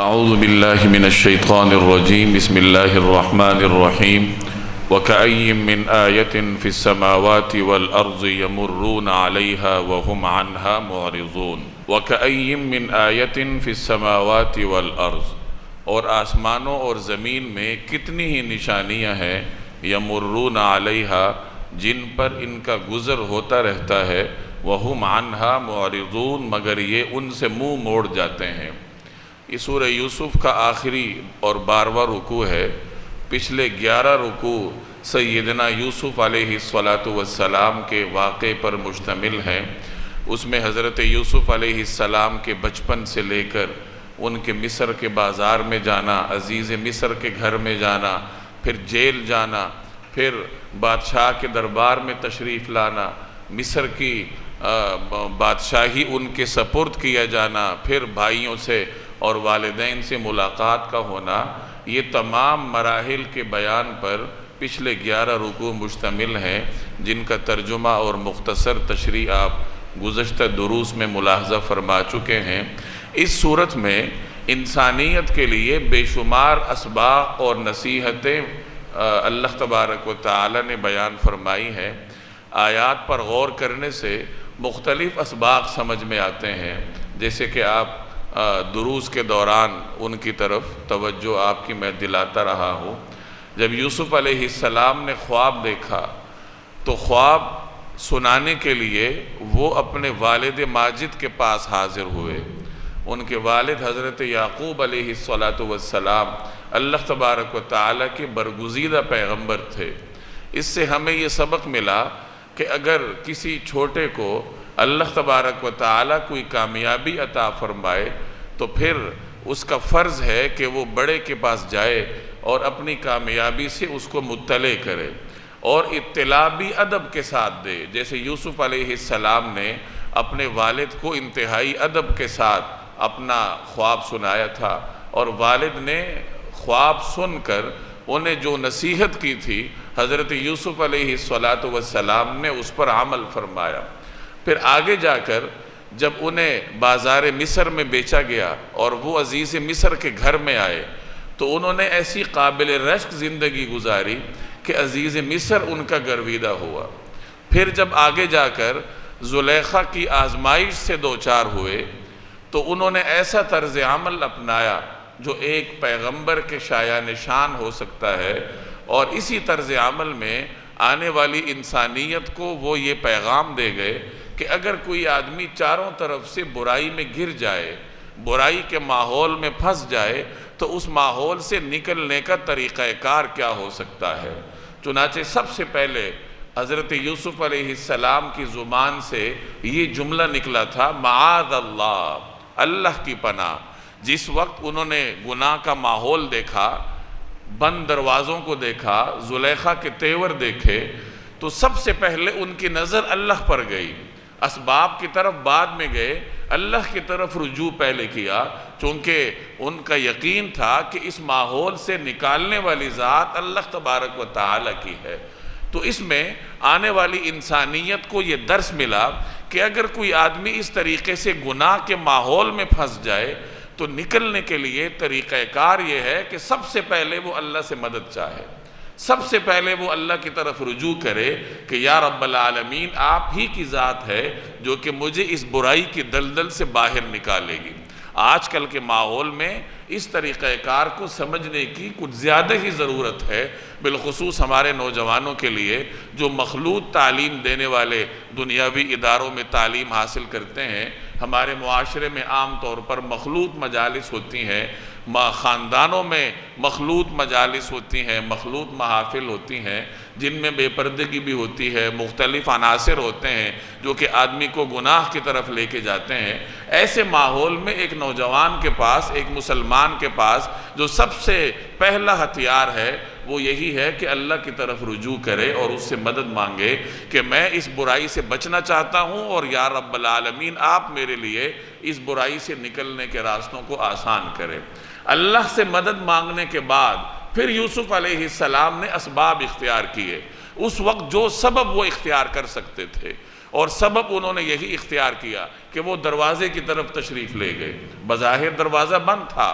اعوذ باللہ من الشیطان الرجیم بسم اللہ الرحمن الرحیم وَكَأَيٍّ مِّنْ آيَةٍ فِي السَّمَاوَاتِ وَالْأَرْضِ يَمُرُّونَ عَلَيْهَا وَهُمْ عَنْهَا مُعْرِضُونَ وَكَأَيٍّ مِّنْ آيَةٍ فِي السَّمَاوَاتِ وَالْأَرْضِ اور آسمانوں اور زمین میں کتنی ہی نشانیاں ہیں یمرون علیہا جن پر ان کا گزر ہوتا رہتا ہے وَهُمْ عَنْهَا مُعْرِضُونَ مگر یہ ان سے منہ موڑ جاتے ہیں۔ یہ سورہ یوسف کا آخری اور 12واں رکوع ہے۔ پچھلے 11 رکوع سیدنا یوسف علیہ السلام کے واقعے پر مشتمل ہیں۔ اس میں حضرت یوسف علیہ السلام کے بچپن سے لے کر ان کے مصر کے بازار میں جانا، عزیز مصر کے گھر میں جانا، پھر جیل جانا، پھر بادشاہ کے دربار میں تشریف لانا، مصر کی بادشاہی ان کے سپرد کیا جانا، پھر بھائیوں سے اور والدین سے ملاقات کا ہونا، یہ تمام مراحل کے بیان پر پچھلے 11 رکوع مشتمل ہیں، جن کا ترجمہ اور مختصر تشریح آپ گزشتہ دروس میں ملاحظہ فرما چکے ہیں۔ اس صورت میں انسانیت کے لیے بے شمار اسباق اور نصیحتیں اللہ تبارک و تعالی نے بیان فرمائی ہیں۔ آیات پر غور کرنے سے مختلف اسباق سمجھ میں آتے ہیں، جیسے کہ آپ دروس کے دوران ان کی طرف توجہ آپ کی میں دلاتا رہا ہوں۔ جب یوسف علیہ السلام نے خواب دیکھا تو خواب سنانے کے لیے وہ اپنے والد ماجد کے پاس حاضر ہوئے۔ ان کے والد حضرت یعقوب علیہ السلام اللہ تبارک و تعالیٰ کے برگزیدہ پیغمبر تھے۔ اس سے ہمیں یہ سبق ملا کہ اگر کسی چھوٹے کو اللہ تبارک و تعالیٰ کوئی کامیابی عطا فرمائے تو پھر اس کا فرض ہے کہ وہ بڑے کے پاس جائے اور اپنی کامیابی سے اس کو مطلع کرے اور اطلاع بھی ادب کے ساتھ دے، جیسے یوسف علیہ السلام نے اپنے والد کو انتہائی ادب کے ساتھ اپنا خواب سنایا تھا، اور والد نے خواب سن کر انہیں جو نصیحت کی تھی حضرت یوسف علیہ السلام نے اس پر عمل فرمایا۔ پھر آگے جا کر جب انہیں بازار مصر میں بیچا گیا اور وہ عزیز مصر کے گھر میں آئے تو انہوں نے ایسی قابل رشک زندگی گزاری کہ عزیز مصر ان کا گرویدہ ہوا۔ پھر جب آگے جا کر زلیخا کی آزمائش سے دوچار ہوئے تو انہوں نے ایسا طرز عمل اپنایا جو ایک پیغمبر کے شایع نشان ہو سکتا ہے، اور اسی طرز عمل میں آنے والی انسانیت کو وہ یہ پیغام دے گئے کہ اگر کوئی آدمی چاروں طرف سے برائی میں گر جائے، برائی کے ماحول میں پھنس جائے، تو اس ماحول سے نکلنے کا طریقہ کار کیا ہو سکتا ہے۔ چنانچہ سب سے پہلے حضرت یوسف علیہ السلام کی زبان سے یہ جملہ نکلا تھا، معاذ اللہ، اللہ کی پناہ۔ جس وقت انہوں نے گناہ کا ماحول دیکھا، بند دروازوں کو دیکھا، زلیخا کے تیور دیکھے، تو سب سے پہلے ان کی نظر اللہ پر گئی۔ اسباب کی طرف بعد میں گئے، اللہ کی طرف رجوع پہلے کیا، چونکہ ان کا یقین تھا کہ اس ماحول سے نکالنے والی ذات اللہ تبارک و تعالی کی ہے۔ تو اس میں آنے والی انسانیت کو یہ درس ملا کہ اگر کوئی آدمی اس طریقے سے گناہ کے ماحول میں پھنس جائے تو نکلنے کے لیے طریقہ کار یہ ہے کہ سب سے پہلے وہ اللہ سے مدد چاہے، سب سے پہلے وہ اللہ کی طرف رجوع کرے کہ یا رب العالمین، آپ ہی کی ذات ہے جو کہ مجھے اس برائی کی دلدل سے باہر نکالے گی۔ آج کل کے ماحول میں اس طریقہ کار کو سمجھنے کی کچھ زیادہ ہی ضرورت ہے، بالخصوص ہمارے نوجوانوں کے لیے جو مخلوط تعلیم دینے والے دنیاوی اداروں میں تعلیم حاصل کرتے ہیں۔ ہمارے معاشرے میں عام طور پر مخلوط مجالس ہوتی ہیں، خاندانوں میں مخلوط مجالس ہوتی ہیں، مخلوط محافل ہوتی ہیں، جن میں بے پردگی بھی ہوتی ہے، مختلف عناصر ہوتے ہیں جو کہ آدمی کو گناہ کی طرف لے کے جاتے ہیں۔ ایسے ماحول میں ایک نوجوان کے پاس، ایک مسلمان کے پاس جو سب سے پہلا ہتھیار ہے وہ یہی ہے کہ اللہ کی طرف رجوع کرے اور اس سے مدد مانگے کہ میں اس برائی سے بچنا چاہتا ہوں، اور یا رب العالمین، آپ میرے لیے اس برائی سے نکلنے کے راستوں کو آسان کرے۔ اللہ سے مدد مانگنے کے بعد پھر یوسف علیہ السلام نے اسباب اختیار کیے۔ اس وقت جو سبب وہ اختیار کر سکتے تھے، اور سبب انہوں نے یہی اختیار کیا کہ وہ دروازے کی طرف تشریف لے گئے۔ بظاہر دروازہ بند تھا،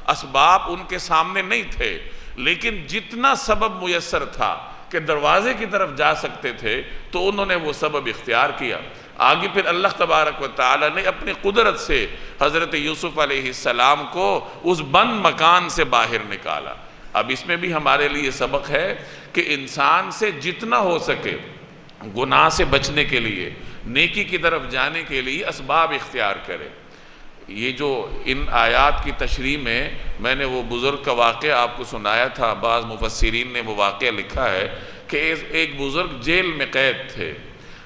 اسباب ان کے سامنے نہیں تھے، لیکن جتنا سبب میسر تھا کہ دروازے کی طرف جا سکتے تھے تو انہوں نے وہ سبب اختیار کیا۔ آگے پھر اللہ تبارک و تعالی نے اپنی قدرت سے حضرت یوسف علیہ السلام کو اس بند مکان سے باہر نکالا۔ اب اس میں بھی ہمارے لیے سبق ہے کہ انسان سے جتنا ہو سکے گناہ سے بچنے کے لیے، نیکی کی طرف جانے کے لیے اسباب اختیار کرے۔ یہ جو ان آیات کی تشریح میں نے وہ بزرگ کا واقعہ آپ کو سنایا تھا، بعض مفسرین نے وہ واقعہ لکھا ہے کہ ایک بزرگ جیل میں قید تھے۔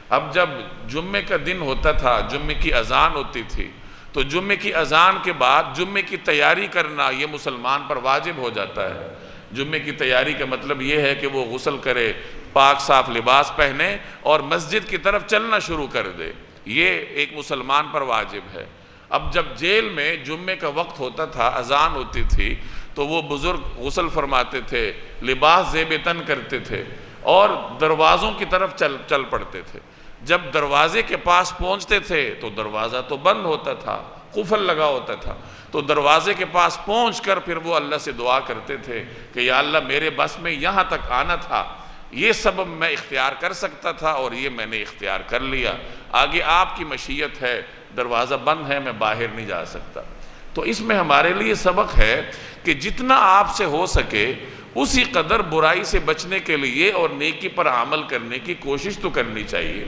اب جب جمعے کا دن ہوتا تھا، جمعے کی اذان ہوتی تھی، تو جمعے کی اذان کے بعد جمعے کی تیاری کرنا یہ مسلمان پر واجب ہو جاتا ہے۔ جمعے کی تیاری کا مطلب یہ ہے کہ وہ غسل کرے، پاک صاف لباس پہنے اور مسجد کی طرف چلنا شروع کر دے، یہ ایک مسلمان پر واجب ہے۔ اب جب جیل میں جمعے کا وقت ہوتا تھا، اذان ہوتی تھی، تو وہ بزرگ غسل فرماتے تھے، لباس زیب تن کرتے تھے اور دروازوں کی طرف چل پڑتے تھے۔ جب دروازے کے پاس پہنچتے تھے تو دروازہ تو بند ہوتا تھا، قفل لگا ہوتا تھا، تو دروازے کے پاس پہنچ کر پھر وہ اللہ سے دعا کرتے تھے کہ یا اللہ میرے بس میں یہاں تک آنا تھا، یہ سبب میں اختیار کر سکتا تھا اور یہ میں نے اختیار کر لیا، آگے آپ کی مشیت ہے، دروازہ بند ہے، میں باہر نہیں جا سکتا۔ تو اس میں ہمارے لیے سبق ہے کہ جتنا آپ سے ہو سکے اسی قدر برائی سے بچنے کے لیے اور نیکی پر عمل کرنے کی کوشش تو کرنی چاہیے۔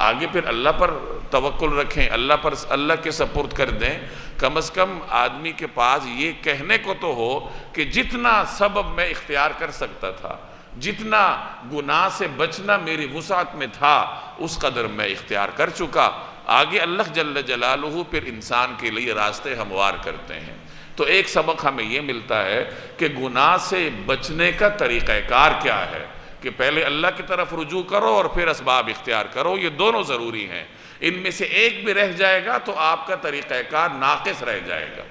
آگے پھر اللہ پر توکل رکھیں، اللہ کے سپرد کر دیں۔ کم از کم آدمی کے پاس یہ کہنے کو تو ہو کہ جتنا سبب میں اختیار کر سکتا تھا، جتنا گناہ سے بچنا میری وسعت میں تھا، اس قدر میں اختیار کر چکا۔ آگے اللہ جل جلالہ پھر انسان کے لیے راستے ہموار کرتے ہیں۔ تو ایک سبق ہمیں یہ ملتا ہے کہ گناہ سے بچنے کا طریقہ کار کیا ہے، کہ پہلے اللہ کی طرف رجوع کرو اور پھر اسباب اختیار کرو، یہ دونوں ضروری ہیں۔ ان میں سے ایک بھی رہ جائے گا تو آپ کا طریقہ کار ناقص رہ جائے گا۔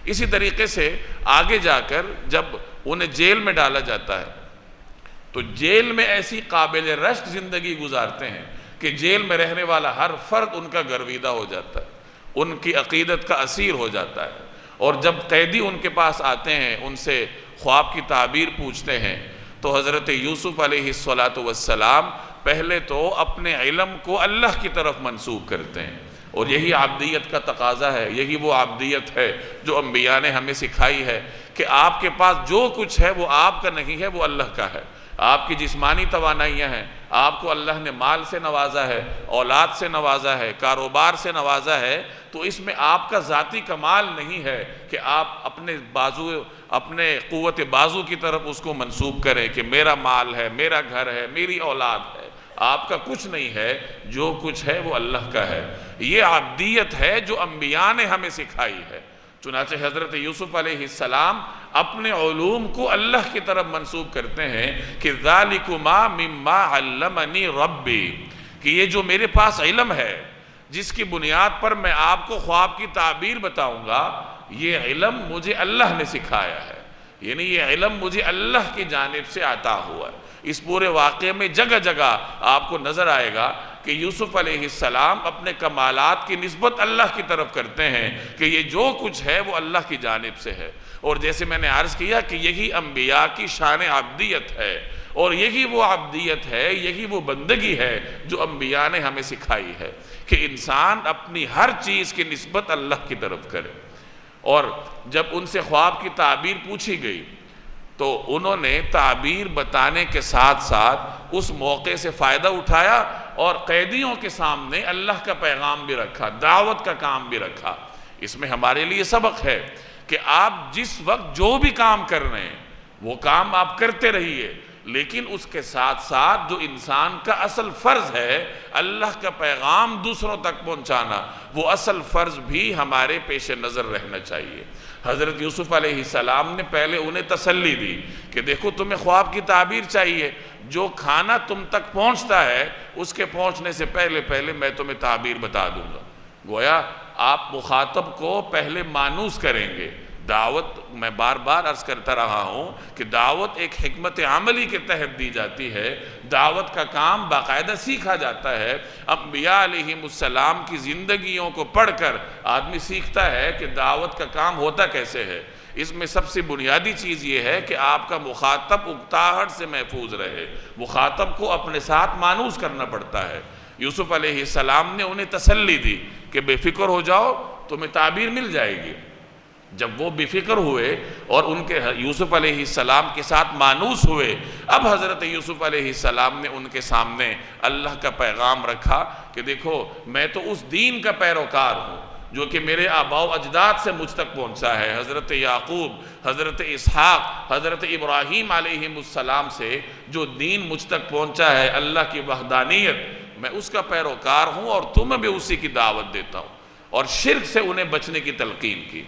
اسی طریقے سے آگے جا کر جب انہیں جیل میں ڈالا جاتا ہے تو جیل میں ایسی قابل رشک زندگی گزارتے ہیں کہ جیل میں رہنے والا ہر فرد ان کا گرویدہ ہو جاتا ہے، ان کی عقیدت کا اسیر ہو جاتا ہے۔ اور جب قیدی ان کے پاس آتے ہیں، ان سے خواب کی تعبیر پوچھتے ہیں، تو حضرت یوسف علیہ السلام پہلے تو اپنے علم کو اللہ کی طرف منسوب کرتے ہیں، اور یہی عبدیت کا تقاضا ہے، یہی وہ عبدیت ہے جو انبیاء نے ہمیں سکھائی ہے کہ آپ کے پاس جو کچھ ہے وہ آپ کا نہیں ہے، وہ اللہ کا ہے۔ آپ کی جسمانی توانائیاں ہیں، آپ کو اللہ نے مال سے نوازا ہے، اولاد سے نوازا ہے، کاروبار سے نوازا ہے، تو اس میں آپ کا ذاتی کمال نہیں ہے کہ آپ اپنے قوت بازو کی طرف اس کو منسوب کریں کہ میرا مال ہے، میرا گھر ہے، میری اولاد ہے۔ آپ کا کچھ نہیں ہے، جو کچھ ہے وہ اللہ کا ہے۔ یہ عبدیت ہے جو انبیاء نے ہمیں سکھائی ہے۔ چنانچہ حضرت یوسف علیہ السلام اپنے علوم کو اللہ کی طرف منسوب کرتے ہیں کہ ذالکما مما علمنی ربی، کہ یہ جو میرے پاس علم ہے جس کی بنیاد پر میں آپ کو خواب کی تعبیر بتاؤں گا، یہ علم مجھے اللہ نے سکھایا ہے، یعنی یہ علم مجھے اللہ کی جانب سے عطا ہوا ہے۔ اس پورے واقعے میں جگہ جگہ آپ کو نظر آئے گا کہ یوسف علیہ السلام اپنے کمالات کی نسبت اللہ کی طرف کرتے ہیں کہ یہ جو کچھ ہے وہ اللہ کی جانب سے ہے۔ اور جیسے میں نے عرض کیا کہ یہی انبیاء کی شان عبدیت ہے، اور یہی وہ عبدیت ہے، یہی وہ بندگی ہے جو انبیاء نے ہمیں سکھائی ہے کہ انسان اپنی ہر چیز کی نسبت اللہ کی طرف کرے۔ اور جب ان سے خواب کی تعبیر پوچھی گئی تو انہوں نے تعبیر بتانے کے ساتھ ساتھ اس موقع سے فائدہ اٹھایا اور قیدیوں کے سامنے اللہ کا پیغام بھی رکھا، دعوت کا کام بھی رکھا۔ اس میں ہمارے لیے سبق ہے کہ آپ جس وقت جو بھی کام کر رہے ہیں وہ کام آپ کرتے رہیے، لیکن اس کے ساتھ ساتھ جو انسان کا اصل فرض ہے اللہ کا پیغام دوسروں تک پہنچانا، وہ اصل فرض بھی ہمارے پیش نظر رہنا چاہیے۔ حضرت یوسف علیہ السلام نے پہلے انہیں تسلی دی کہ دیکھو تمہیں خواب کی تعبیر چاہیے، جو کھانا تم تک پہنچتا ہے اس کے پہنچنے سے پہلے میں تمہیں تعبیر بتا دوں گا۔ گویا آپ مخاطب کو پہلے مانوس کریں گے، دعوت میں بار بار عرض کرتا رہا ہوں کہ دعوت ایک حکمت عملی کے تحت دی جاتی ہے، دعوت کا کام باقاعدہ سیکھا جاتا ہے۔ انبیاء علیہ السلام کی زندگیوں کو پڑھ کر آدمی سیکھتا ہے کہ دعوت کا کام ہوتا کیسے ہے۔ اس میں سب سے بنیادی چیز یہ ہے کہ آپ کا مخاطب اکتاہٹ سے محفوظ رہے، مخاطب کو اپنے ساتھ مانوس کرنا پڑتا ہے۔ یوسف علیہ السلام نے انہیں تسلی دی کہ بے فکر ہو جاؤ، تمہیں تعبیر مل جائے گی۔ جب وہ بے فکر ہوئے اور ان کے یوسف علیہ السلام کے ساتھ مانوس ہوئے، اب حضرت یوسف علیہ السلام نے ان کے سامنے اللہ کا پیغام رکھا کہ دیکھو میں تو اس دین کا پیروکار ہوں جو کہ میرے آباء و اجداد سے مجھ تک پہنچا ہے، حضرت یعقوب، حضرت اسحاق، حضرت ابراہیم علیہ السلام سے جو دین مجھ تک پہنچا ہے، اللہ کی وحدانیت، میں اس کا پیروکار ہوں اور تمہیں بھی اسی کی دعوت دیتا ہوں، اور شرک سے انہیں بچنے کی تلقین کی۔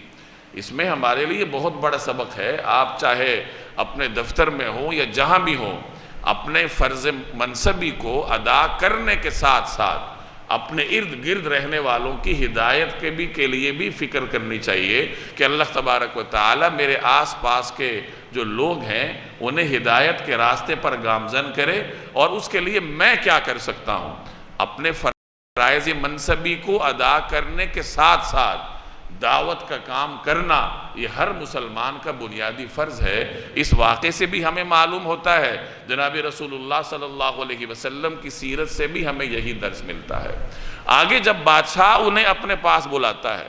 اس میں ہمارے لیے بہت بڑا سبق ہے۔ آپ چاہے اپنے دفتر میں ہوں یا جہاں بھی ہوں، اپنے فرض منصبی کو ادا کرنے کے ساتھ ساتھ اپنے ارد گرد رہنے والوں کی ہدایت کے لیے بھی فکر کرنی چاہیے کہ اللہ تبارک و تعالی میرے آس پاس کے جو لوگ ہیں انہیں ہدایت کے راستے پر گامزن کرے، اور اس کے لیے میں کیا کر سکتا ہوں۔ اپنے فرائض منصبی کو ادا کرنے کے ساتھ ساتھ دعوت کا کام کرنا یہ ہر مسلمان کا بنیادی فرض ہے۔ اس واقعے سے بھی ہمیں معلوم ہوتا ہے، جناب رسول اللہ صلی اللہ علیہ وسلم کی سیرت سے بھی ہمیں یہی درس ملتا ہے۔ آگے جب بادشاہ انہیں اپنے پاس بلاتا ہے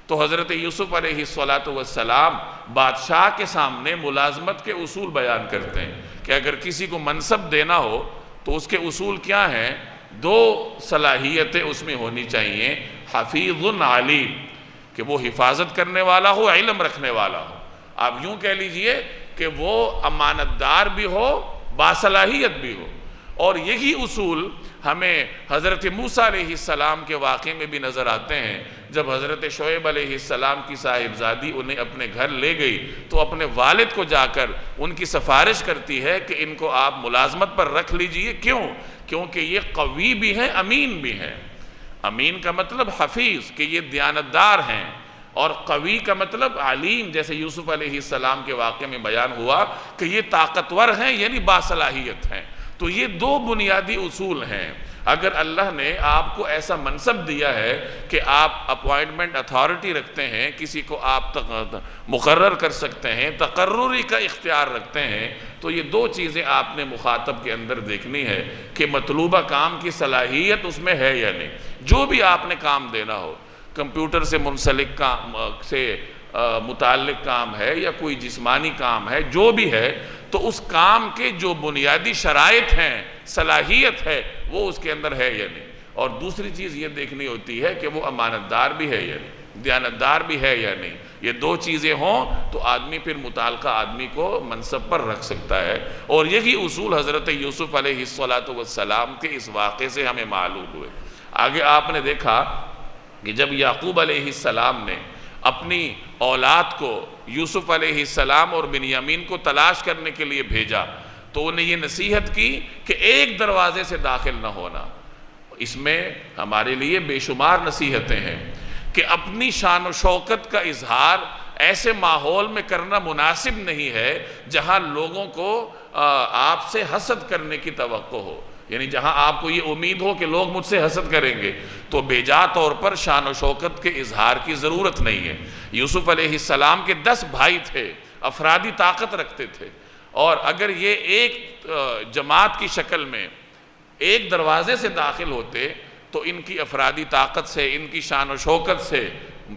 تو حضرت یوسف علیہ السلام بادشاہ کے سامنے ملازمت کے اصول بیان کرتے ہیں کہ اگر کسی کو منصب دینا ہو تو اس کے اصول کیا ہیں؟ دو صلاحیتیں اس میں ہونی چاہیے، حفیظ علیم، کہ وہ حفاظت کرنے والا ہو، علم رکھنے والا ہو، آپ یوں کہہ لیجئے کہ وہ امانت دار بھی ہو، باصلاحیت بھی ہو۔ اور یہی اصول ہمیں حضرت موسیٰ علیہ السلام کے واقعے میں بھی نظر آتے ہیں۔ جب حضرت شعیب علیہ السلام کی صاحبزادی انہیں اپنے گھر لے گئی تو اپنے والد کو جا کر ان کی سفارش کرتی ہے کہ ان کو آپ ملازمت پر رکھ لیجئے۔ کیوں؟ کیونکہ یہ قوی بھی ہیں، امین بھی ہیں۔ امین کا مطلب حفیظ، کہ یہ دیانتدار ہیں، اور قوی کا مطلب علیم، جیسے یوسف علیہ السلام کے واقعے میں بیان ہوا کہ یہ طاقتور ہیں، یعنی باصلاحیت ہیں۔ تو یہ دو بنیادی اصول ہیں۔ اگر اللہ نے آپ کو ایسا منصب دیا ہے کہ آپ اپوائنٹمنٹ اتھارٹی رکھتے ہیں، کسی کو آپ مقرر کر سکتے ہیں، تقرری کا اختیار رکھتے ہیں، تو یہ دو چیزیں آپ نے مخاطب کے اندر دیکھنی ہے کہ مطلوبہ کام کی صلاحیت اس میں ہے یا نہیں۔ جو بھی آپ نے کام دینا ہو، کمپیوٹر سے منسلک کام سے متعلق کام ہے یا کوئی جسمانی کام ہے، جو بھی ہے، تو اس کام کے جو بنیادی شرائط ہیں، صلاحیت ہے، وہ اس کے اندر ہے یا نہیں۔ اور دوسری چیز یہ دیکھنی ہوتی ہے کہ وہ امانت دار بھی ہے یا نہیں، دیانتدار بھی ہے یا نہیں۔ یہ دو چیزیں ہوں تو آدمی پھر متعلقہ آدمی کو منصب پر رکھ سکتا ہے۔ اور یہی اصول حضرت یوسف علیہ السلام کے اس واقعے سے ہمیں معلوم ہوئے۔ آگے آپ نے دیکھا کہ جب یعقوب علیہ السلام نے اپنی اولاد کو یوسف علیہ السلام اور بنیامین کو تلاش کرنے کے لیے بھیجا تو انہیں یہ نصیحت کی کہ ایک دروازے سے داخل نہ ہونا۔ اس میں ہمارے لیے بے شمار نصیحتیں ہیں کہ اپنی شان و شوکت کا اظہار ایسے ماحول میں کرنا مناسب نہیں ہے جہاں لوگوں کو آپ سے حسد کرنے کی توقع ہو، یعنی جہاں آپ کو یہ امید ہو کہ لوگ مجھ سے حسد کریں گے، تو بیجا طور پر شان و شوکت کے اظہار کی ضرورت نہیں ہے۔ یوسف علیہ السلام کے 10 بھائی تھے، افرادی طاقت رکھتے تھے، اور اگر یہ ایک جماعت کی شکل میں ایک دروازے سے داخل ہوتے تو ان کی افرادی طاقت سے، ان کی شان و شوکت سے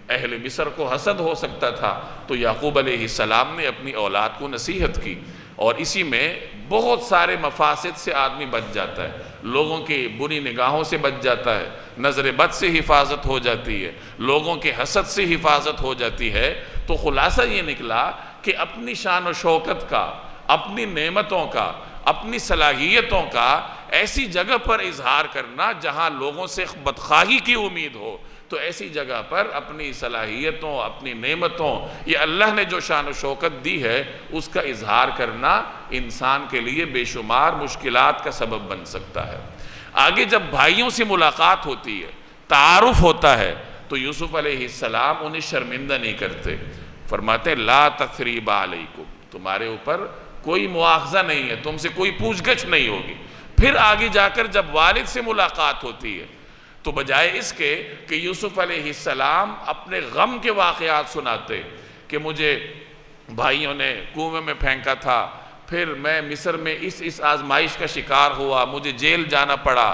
اہل مصر کو حسد ہو سکتا تھا۔ تو یعقوب علیہ السلام نے اپنی اولاد کو نصیحت کی، اور اسی میں بہت سارے مفاسد سے آدمی بچ جاتا ہے، لوگوں کی بری نگاہوں سے بچ جاتا ہے، نظر بد سے حفاظت ہو جاتی ہے، لوگوں کے حسد سے حفاظت ہو جاتی ہے۔ تو خلاصہ یہ نکلا کہ اپنی شان و شوکت کا، اپنی نعمتوں کا، اپنی صلاحیتوں کا ایسی جگہ پر اظہار کرنا جہاں لوگوں سے بدخواہی کی امید ہو، تو ایسی جگہ پر اپنی صلاحیتوں، اپنی نعمتوں، یہ اللہ نے جو شان و شوکت دی ہے، اس کا اظہار کرنا انسان کے لیے بے شمار مشکلات کا سبب بن سکتا ہے۔ آگے جب بھائیوں سے ملاقات ہوتی ہے، تعارف ہوتا ہے، تو یوسف علیہ السلام انہیں شرمندہ نہیں کرتے، فرماتے ہیں لا تثریب علیکم، تمہارے اوپر کوئی مواخذہ نہیں ہے، تم سے کوئی پوچھ گچھ نہیں ہوگی۔ پھر آگے جا کر جب والد سے ملاقات ہوتی ہے تو بجائے اس کے کہ یوسف علیہ السلام اپنے غم کے واقعات سناتے کہ مجھے بھائیوں نے کنویں میں پھینکا تھا، پھر میں مصر میں اس آزمائش کا شکار ہوا، مجھے جیل جانا پڑا،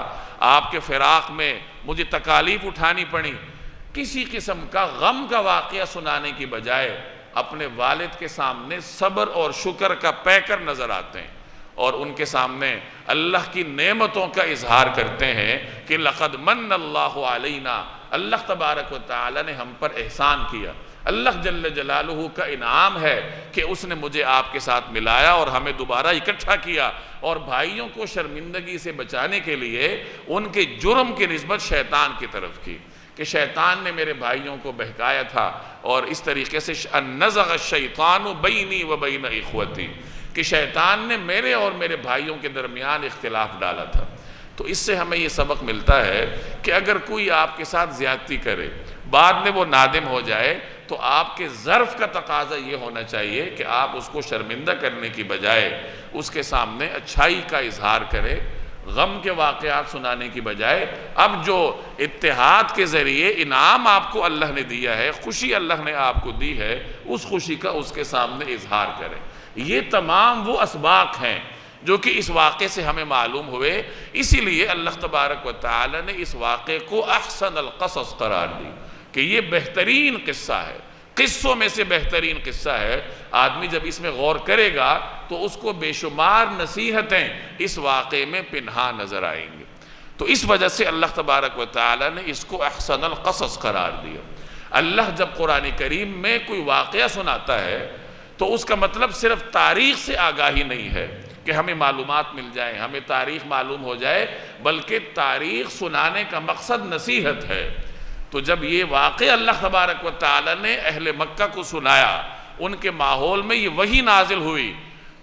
آپ کے فراق میں مجھے تکالیف اٹھانی پڑی، کسی قسم کا غم کا واقعہ سنانے کی بجائے اپنے والد کے سامنے صبر اور شکر کا پیکر نظر آتے ہیں اور ان کے سامنے اللہ کی نعمتوں کا اظہار کرتے ہیں کہ لقد من اللہ علینا، اللہ تبارک و تعالی نے ہم پر احسان کیا، اللہ جل جلالہ کا انعام ہے کہ اس نے مجھے آپ کے ساتھ ملایا اور ہمیں دوبارہ اکٹھا کیا، اور بھائیوں کو شرمندگی سے بچانے کے لیے ان کے جرم کی نسبت شیطان کی طرف کی کہ شیطان نے میرے بھائیوں کو بہکایا تھا، اور اس طریقے سے نزغ الشیطان بینی و بین اخوتی، کہ شیطان نے میرے اور میرے بھائیوں کے درمیان اختلاف ڈالا تھا۔ تو اس سے ہمیں یہ سبق ملتا ہے کہ اگر کوئی آپ کے ساتھ زیادتی کرے، بعد میں وہ نادم ہو جائے، تو آپ کے ظرف کا تقاضا یہ ہونا چاہیے کہ آپ اس کو شرمندہ کرنے کی بجائے اس کے سامنے اچھائی کا اظہار کرے، غم کے واقعات سنانے کی بجائے اب جو اتحاد کے ذریعے انعام آپ کو اللہ نے دیا ہے، خوشی اللہ نے آپ کو دی ہے، اس خوشی کا اس کے سامنے اظہار کرے۔ یہ تمام وہ اسباق ہیں جو کہ اس واقعے سے ہمیں معلوم ہوئے، اسی لیے اللہ تبارک و تعالی نے اس واقعے کو احسن القصص قرار دی کہ یہ بہترین قصہ ہے، قصوں میں سے بہترین قصہ ہے۔ آدمی جب اس میں غور کرے گا تو اس کو بے شمار نصیحتیں اس واقعے میں پنہا نظر آئیں گے۔ تو اس وجہ سے اللہ تبارک و تعالی نے اس کو احسن القصص قرار دیا۔ اللہ جب قرآن کریم میں کوئی واقعہ سناتا ہے تو اس کا مطلب صرف تاریخ سے آگاہی نہیں ہے کہ ہمیں معلومات مل جائیں، ہمیں تاریخ معلوم ہو جائے، بلکہ تاریخ سنانے کا مقصد نصیحت ہے۔ تو جب یہ واقعہ اللہ تبارک و تعالی نے اہل مکہ کو سنایا، ان کے ماحول میں یہ وحی نازل ہوئی،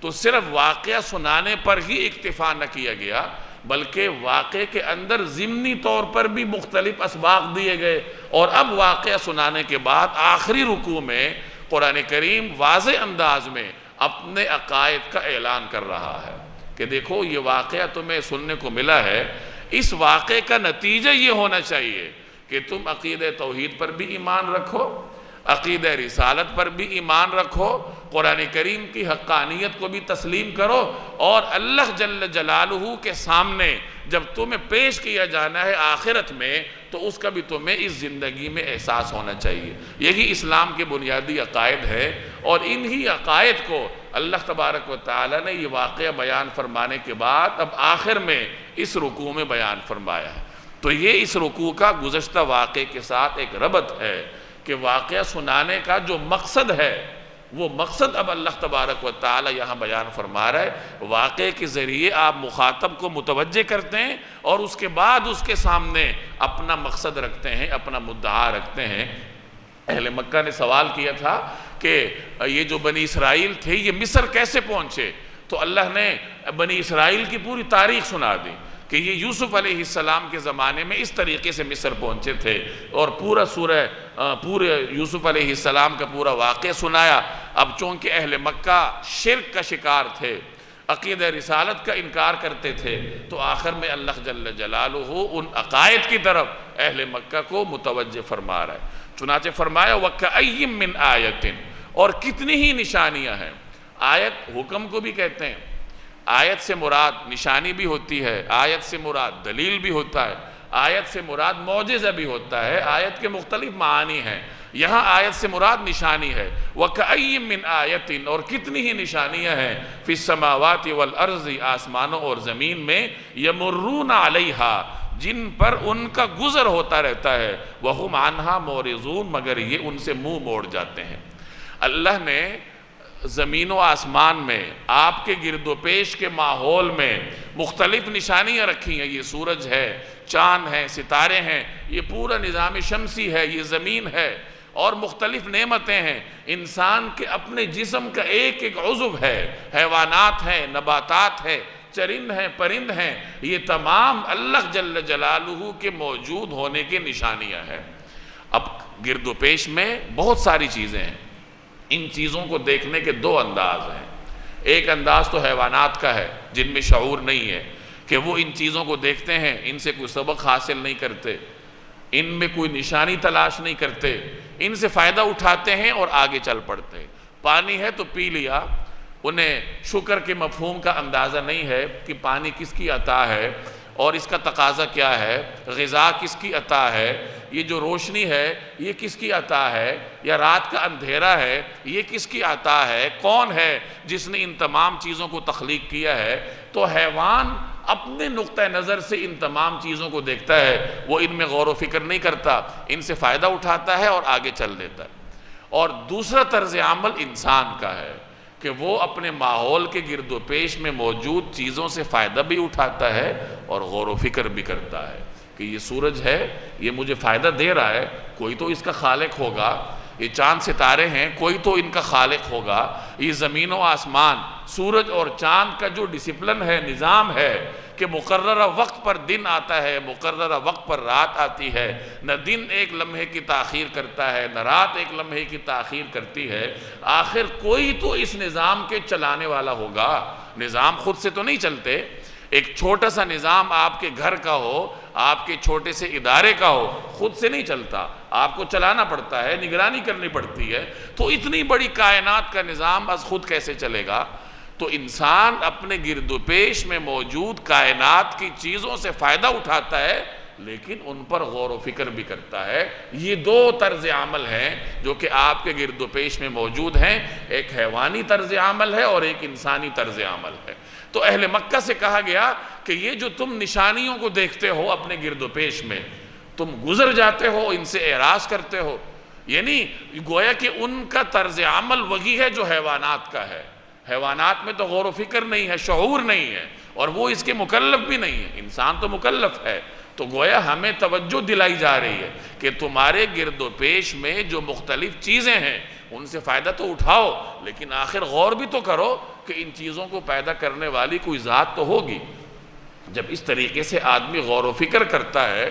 تو صرف واقعہ سنانے پر ہی اکتفا نہ کیا گیا، بلکہ واقعے کے اندر ضمنی طور پر بھی مختلف اسباق دیے گئے۔ اور اب واقعہ سنانے کے بعد آخری رکوع میں قرآن کریم واضح انداز میں اپنے عقائد کا اعلان کر رہا ہے کہ دیکھو یہ واقعہ تمہیں سننے کو ملا ہے، اس واقعے کا نتیجہ یہ ہونا چاہیے کہ تم عقیدہ توحید پر بھی ایمان رکھو، عقیدہ رسالت پر بھی ایمان رکھو، قرآن کریم کی حقانیت کو بھی تسلیم کرو، اور اللہ جل جلالہ کے سامنے جب تمہیں پیش کیا جانا ہے آخرت میں تو اس کا بھی تمہیں اس زندگی میں احساس ہونا چاہیے۔ یہی اسلام کے بنیادی عقائد ہے، اور انہی عقائد کو اللہ تبارک و تعالی نے یہ واقعہ بیان فرمانے کے بعد اب آخر میں اس رکوع میں بیان فرمایا ہے۔ تو یہ اس رکوع کا گزشتہ واقعے کے ساتھ ایک ربط ہے کہ واقعہ سنانے کا جو مقصد ہے وہ مقصد اب اللہ تبارک و تعالی یہاں بیان فرما رہا ہے۔ واقعے کے ذریعے آپ مخاطب کو متوجہ کرتے ہیں اور اس کے بعد اس کے سامنے اپنا مقصد رکھتے ہیں، اپنا مدعا رکھتے ہیں۔ اہل مکہ نے سوال کیا تھا کہ یہ جو بنی اسرائیل تھے یہ مصر کیسے پہنچے؟ تو اللہ نے بنی اسرائیل کی پوری تاریخ سنا دی کہ یہ یوسف علیہ السلام کے زمانے میں اس طریقے سے مصر پہنچے تھے، اور پورے یوسف علیہ السلام کا پورا واقعہ سنایا۔ اب چونکہ اہل مکہ شرک کا شکار تھے، عقیدہ رسالت کا انکار کرتے تھے، تو آخر میں اللہ جل جلالہ ان عقائد کی طرف اہل مکہ کو متوجہ فرما رہا ہے۔ چنانچہ فرمایا وَكَأَيٍّ مِّنْ آیَةٍ، اور کتنی ہی نشانیاں ہیں۔ آیت حکم کو بھی کہتے ہیں، آیت سے مراد نشانی بھی ہوتی ہے، آیت سے مراد دلیل بھی ہوتا ہے، آیت سے مراد معجزہ بھی ہوتا ہے، آیت کے مختلف معانی ہیں۔ یہاں آیت سے مراد نشانی ہے۔ وَكَأَيٍّ مِّنْ آیَةٍ، اور کتنی ہی نشانیاں ہیں، فِي السَّمَاوَاتِ وَالْأَرْضِ، آسمانوں اور زمین میں، يَمُرُّونَ عَلَيْهَا، جن پر ان کا گزر ہوتا رہتا ہے، وَهُمْ عَنْهَا مُعْرِضُونَ، مگر یہ ان سے منہ موڑ جاتے ہیں۔ اللہ نے زمین و آسمان میں آپ کے گرد و پیش کے ماحول میں مختلف نشانیاں رکھی ہیں۔ یہ سورج ہے، چاند ہیں، ستارے ہیں، یہ پورا نظام شمسی ہے، یہ زمین ہے، اور مختلف نعمتیں ہیں۔ انسان کے اپنے جسم کا ایک ایک عضو ہے، حیوانات ہیں، نباتات ہیں، چرند ہیں، پرند ہیں، یہ تمام اللہ جل جلالہ کے موجود ہونے کی نشانیاں ہیں۔ اب گرد و پیش میں بہت ساری چیزیں ہیں، ان چیزوں کو دیکھنے کے دو انداز ہیں۔ ایک انداز تو حیوانات کا ہے جن میں شعور نہیں ہے کہ وہ ان چیزوں کو دیکھتے ہیں، ان سے کوئی سبق حاصل نہیں کرتے، ان میں کوئی نشانی تلاش نہیں کرتے، ان سے فائدہ اٹھاتے ہیں اور آگے چل پڑتے ہیں۔ پانی ہے تو پی لیا، انہیں شکر کے مفہوم کا اندازہ نہیں ہے کہ پانی کس کی عطا ہے اور اس کا تقاضا کیا ہے، غذا کس کی عطا ہے، یہ جو روشنی ہے یہ کس کی عطا ہے، یا رات کا اندھیرا ہے یہ کس کی عطا ہے، کون ہے جس نے ان تمام چیزوں کو تخلیق کیا ہے۔ تو حیوان اپنے نقطہ نظر سے ان تمام چیزوں کو دیکھتا ہے، وہ ان میں غور و فکر نہیں کرتا، ان سے فائدہ اٹھاتا ہے اور آگے چل دیتا ہے۔ اور دوسرا طرز عمل انسان کا ہے کہ وہ اپنے ماحول کے گرد و پیش میں موجود چیزوں سے فائدہ بھی اٹھاتا ہے اور غور و فکر بھی کرتا ہے کہ یہ سورج ہے، یہ مجھے فائدہ دے رہا ہے، کوئی تو اس کا خالق ہوگا، یہ چاند ستارے ہیں، کوئی تو ان کا خالق ہوگا، یہ زمین و آسمان، سورج اور چاند کا جو ڈسپلن ہے، نظام ہے کہ مقررہ وقت پر دن آتا ہے، مقررہ وقت پر رات آتی ہے، نہ دن ایک لمحے کی تاخیر کرتا ہے، نہ رات ایک لمحے کی تاخیر کرتی ہے، آخر کوئی تو اس نظام کے چلانے والا ہوگا۔ نظام خود سے تو نہیں چلتے۔ ایک چھوٹا سا نظام آپ کے گھر کا ہو، آپ کے چھوٹے سے ادارے کا ہو، خود سے نہیں چلتا، آپ کو چلانا پڑتا ہے، نگرانی کرنی پڑتی ہے۔ تو اتنی بڑی کائنات کا نظام از خود کیسے چلے گا؟ تو انسان اپنے گرد و پیش میں موجود کائنات کی چیزوں سے فائدہ اٹھاتا ہے، لیکن ان پر غور و فکر بھی کرتا ہے۔ یہ دو طرز عمل ہیں جو کہ آپ کے گرد و پیش میں موجود ہیں، ایک حیوانی طرز عمل ہے اور ایک انسانی طرز عمل ہے۔ تو اہل مکہ سے کہا گیا کہ یہ جو تم نشانیوں کو دیکھتے ہو اپنے گرد و پیش میں، تم گزر جاتے ہو، ان سے اعراض کرتے ہو، یعنی گویا کہ ان کا طرز عمل وہی ہے جو حیوانات کا ہے۔ حیوانات میں تو غور و فکر نہیں ہے، شعور نہیں ہے، اور وہ اس کے مکلف بھی نہیں ہے، انسان تو مکلف ہے۔ تو گویا ہمیں توجہ دلائی جا رہی ہے کہ تمہارے گرد و پیش میں جو مختلف چیزیں ہیں ان سے فائدہ تو اٹھاؤ، لیکن آخر غور بھی تو کرو کہ ان چیزوں کو پیدا کرنے والی کوئی ذات تو ہوگی۔ جب اس طریقے سے آدمی غور و فکر کرتا ہے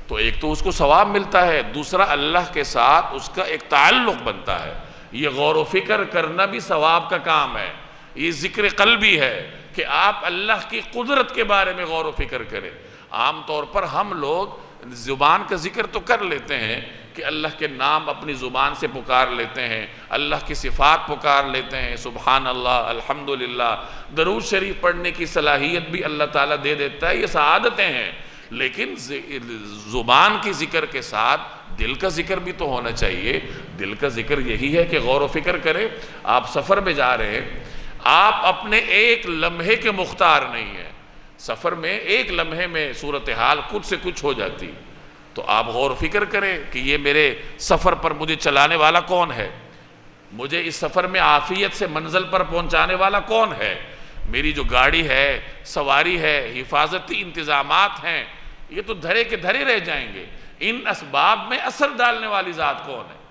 تو ایک تو اس کو ثواب ملتا ہے، دوسرا اللہ کے ساتھ اس کا ایک تعلق بنتا ہے۔ یہ غور و فکر کرنا بھی ثواب کا کام ہے، یہ ذکر قلبی ہے کہ آپ اللہ کی قدرت کے بارے میں غور و فکر کریں۔ عام طور پر ہم لوگ زبان کا ذکر تو کر لیتے ہیں کہ اللہ کے نام اپنی زبان سے پکار لیتے ہیں، اللہ کی صفات پکار لیتے ہیں، سبحان اللہ، الحمدللہ، درود شریف پڑھنے کی صلاحیت بھی اللہ تعالیٰ دے دیتا ہے، یہ سعادتیں ہیں۔ لیکن زبان کی ذکر کے ساتھ دل کا ذکر بھی تو ہونا چاہیے۔ دل کا ذکر یہی ہے کہ غور و فکر کریں۔ آپ سفر میں جا رہے ہیں، آپ اپنے ایک لمحے کے مختار نہیں ہیں، سفر میں ایک لمحے میں صورتحال کچھ سے کچھ ہو جاتی، تو آپ غور و فکر کریں کہ یہ میرے سفر پر مجھے چلانے والا کون ہے، مجھے اس سفر میں عافیت سے منزل پر پہنچانے والا کون ہے، میری جو گاڑی ہے، سواری ہے، حفاظتی انتظامات ہیں، یہ تو دھرے کے دھرے رہ جائیں گے، ان اسباب میں اثر ڈالنے والی ذات کون ہے۔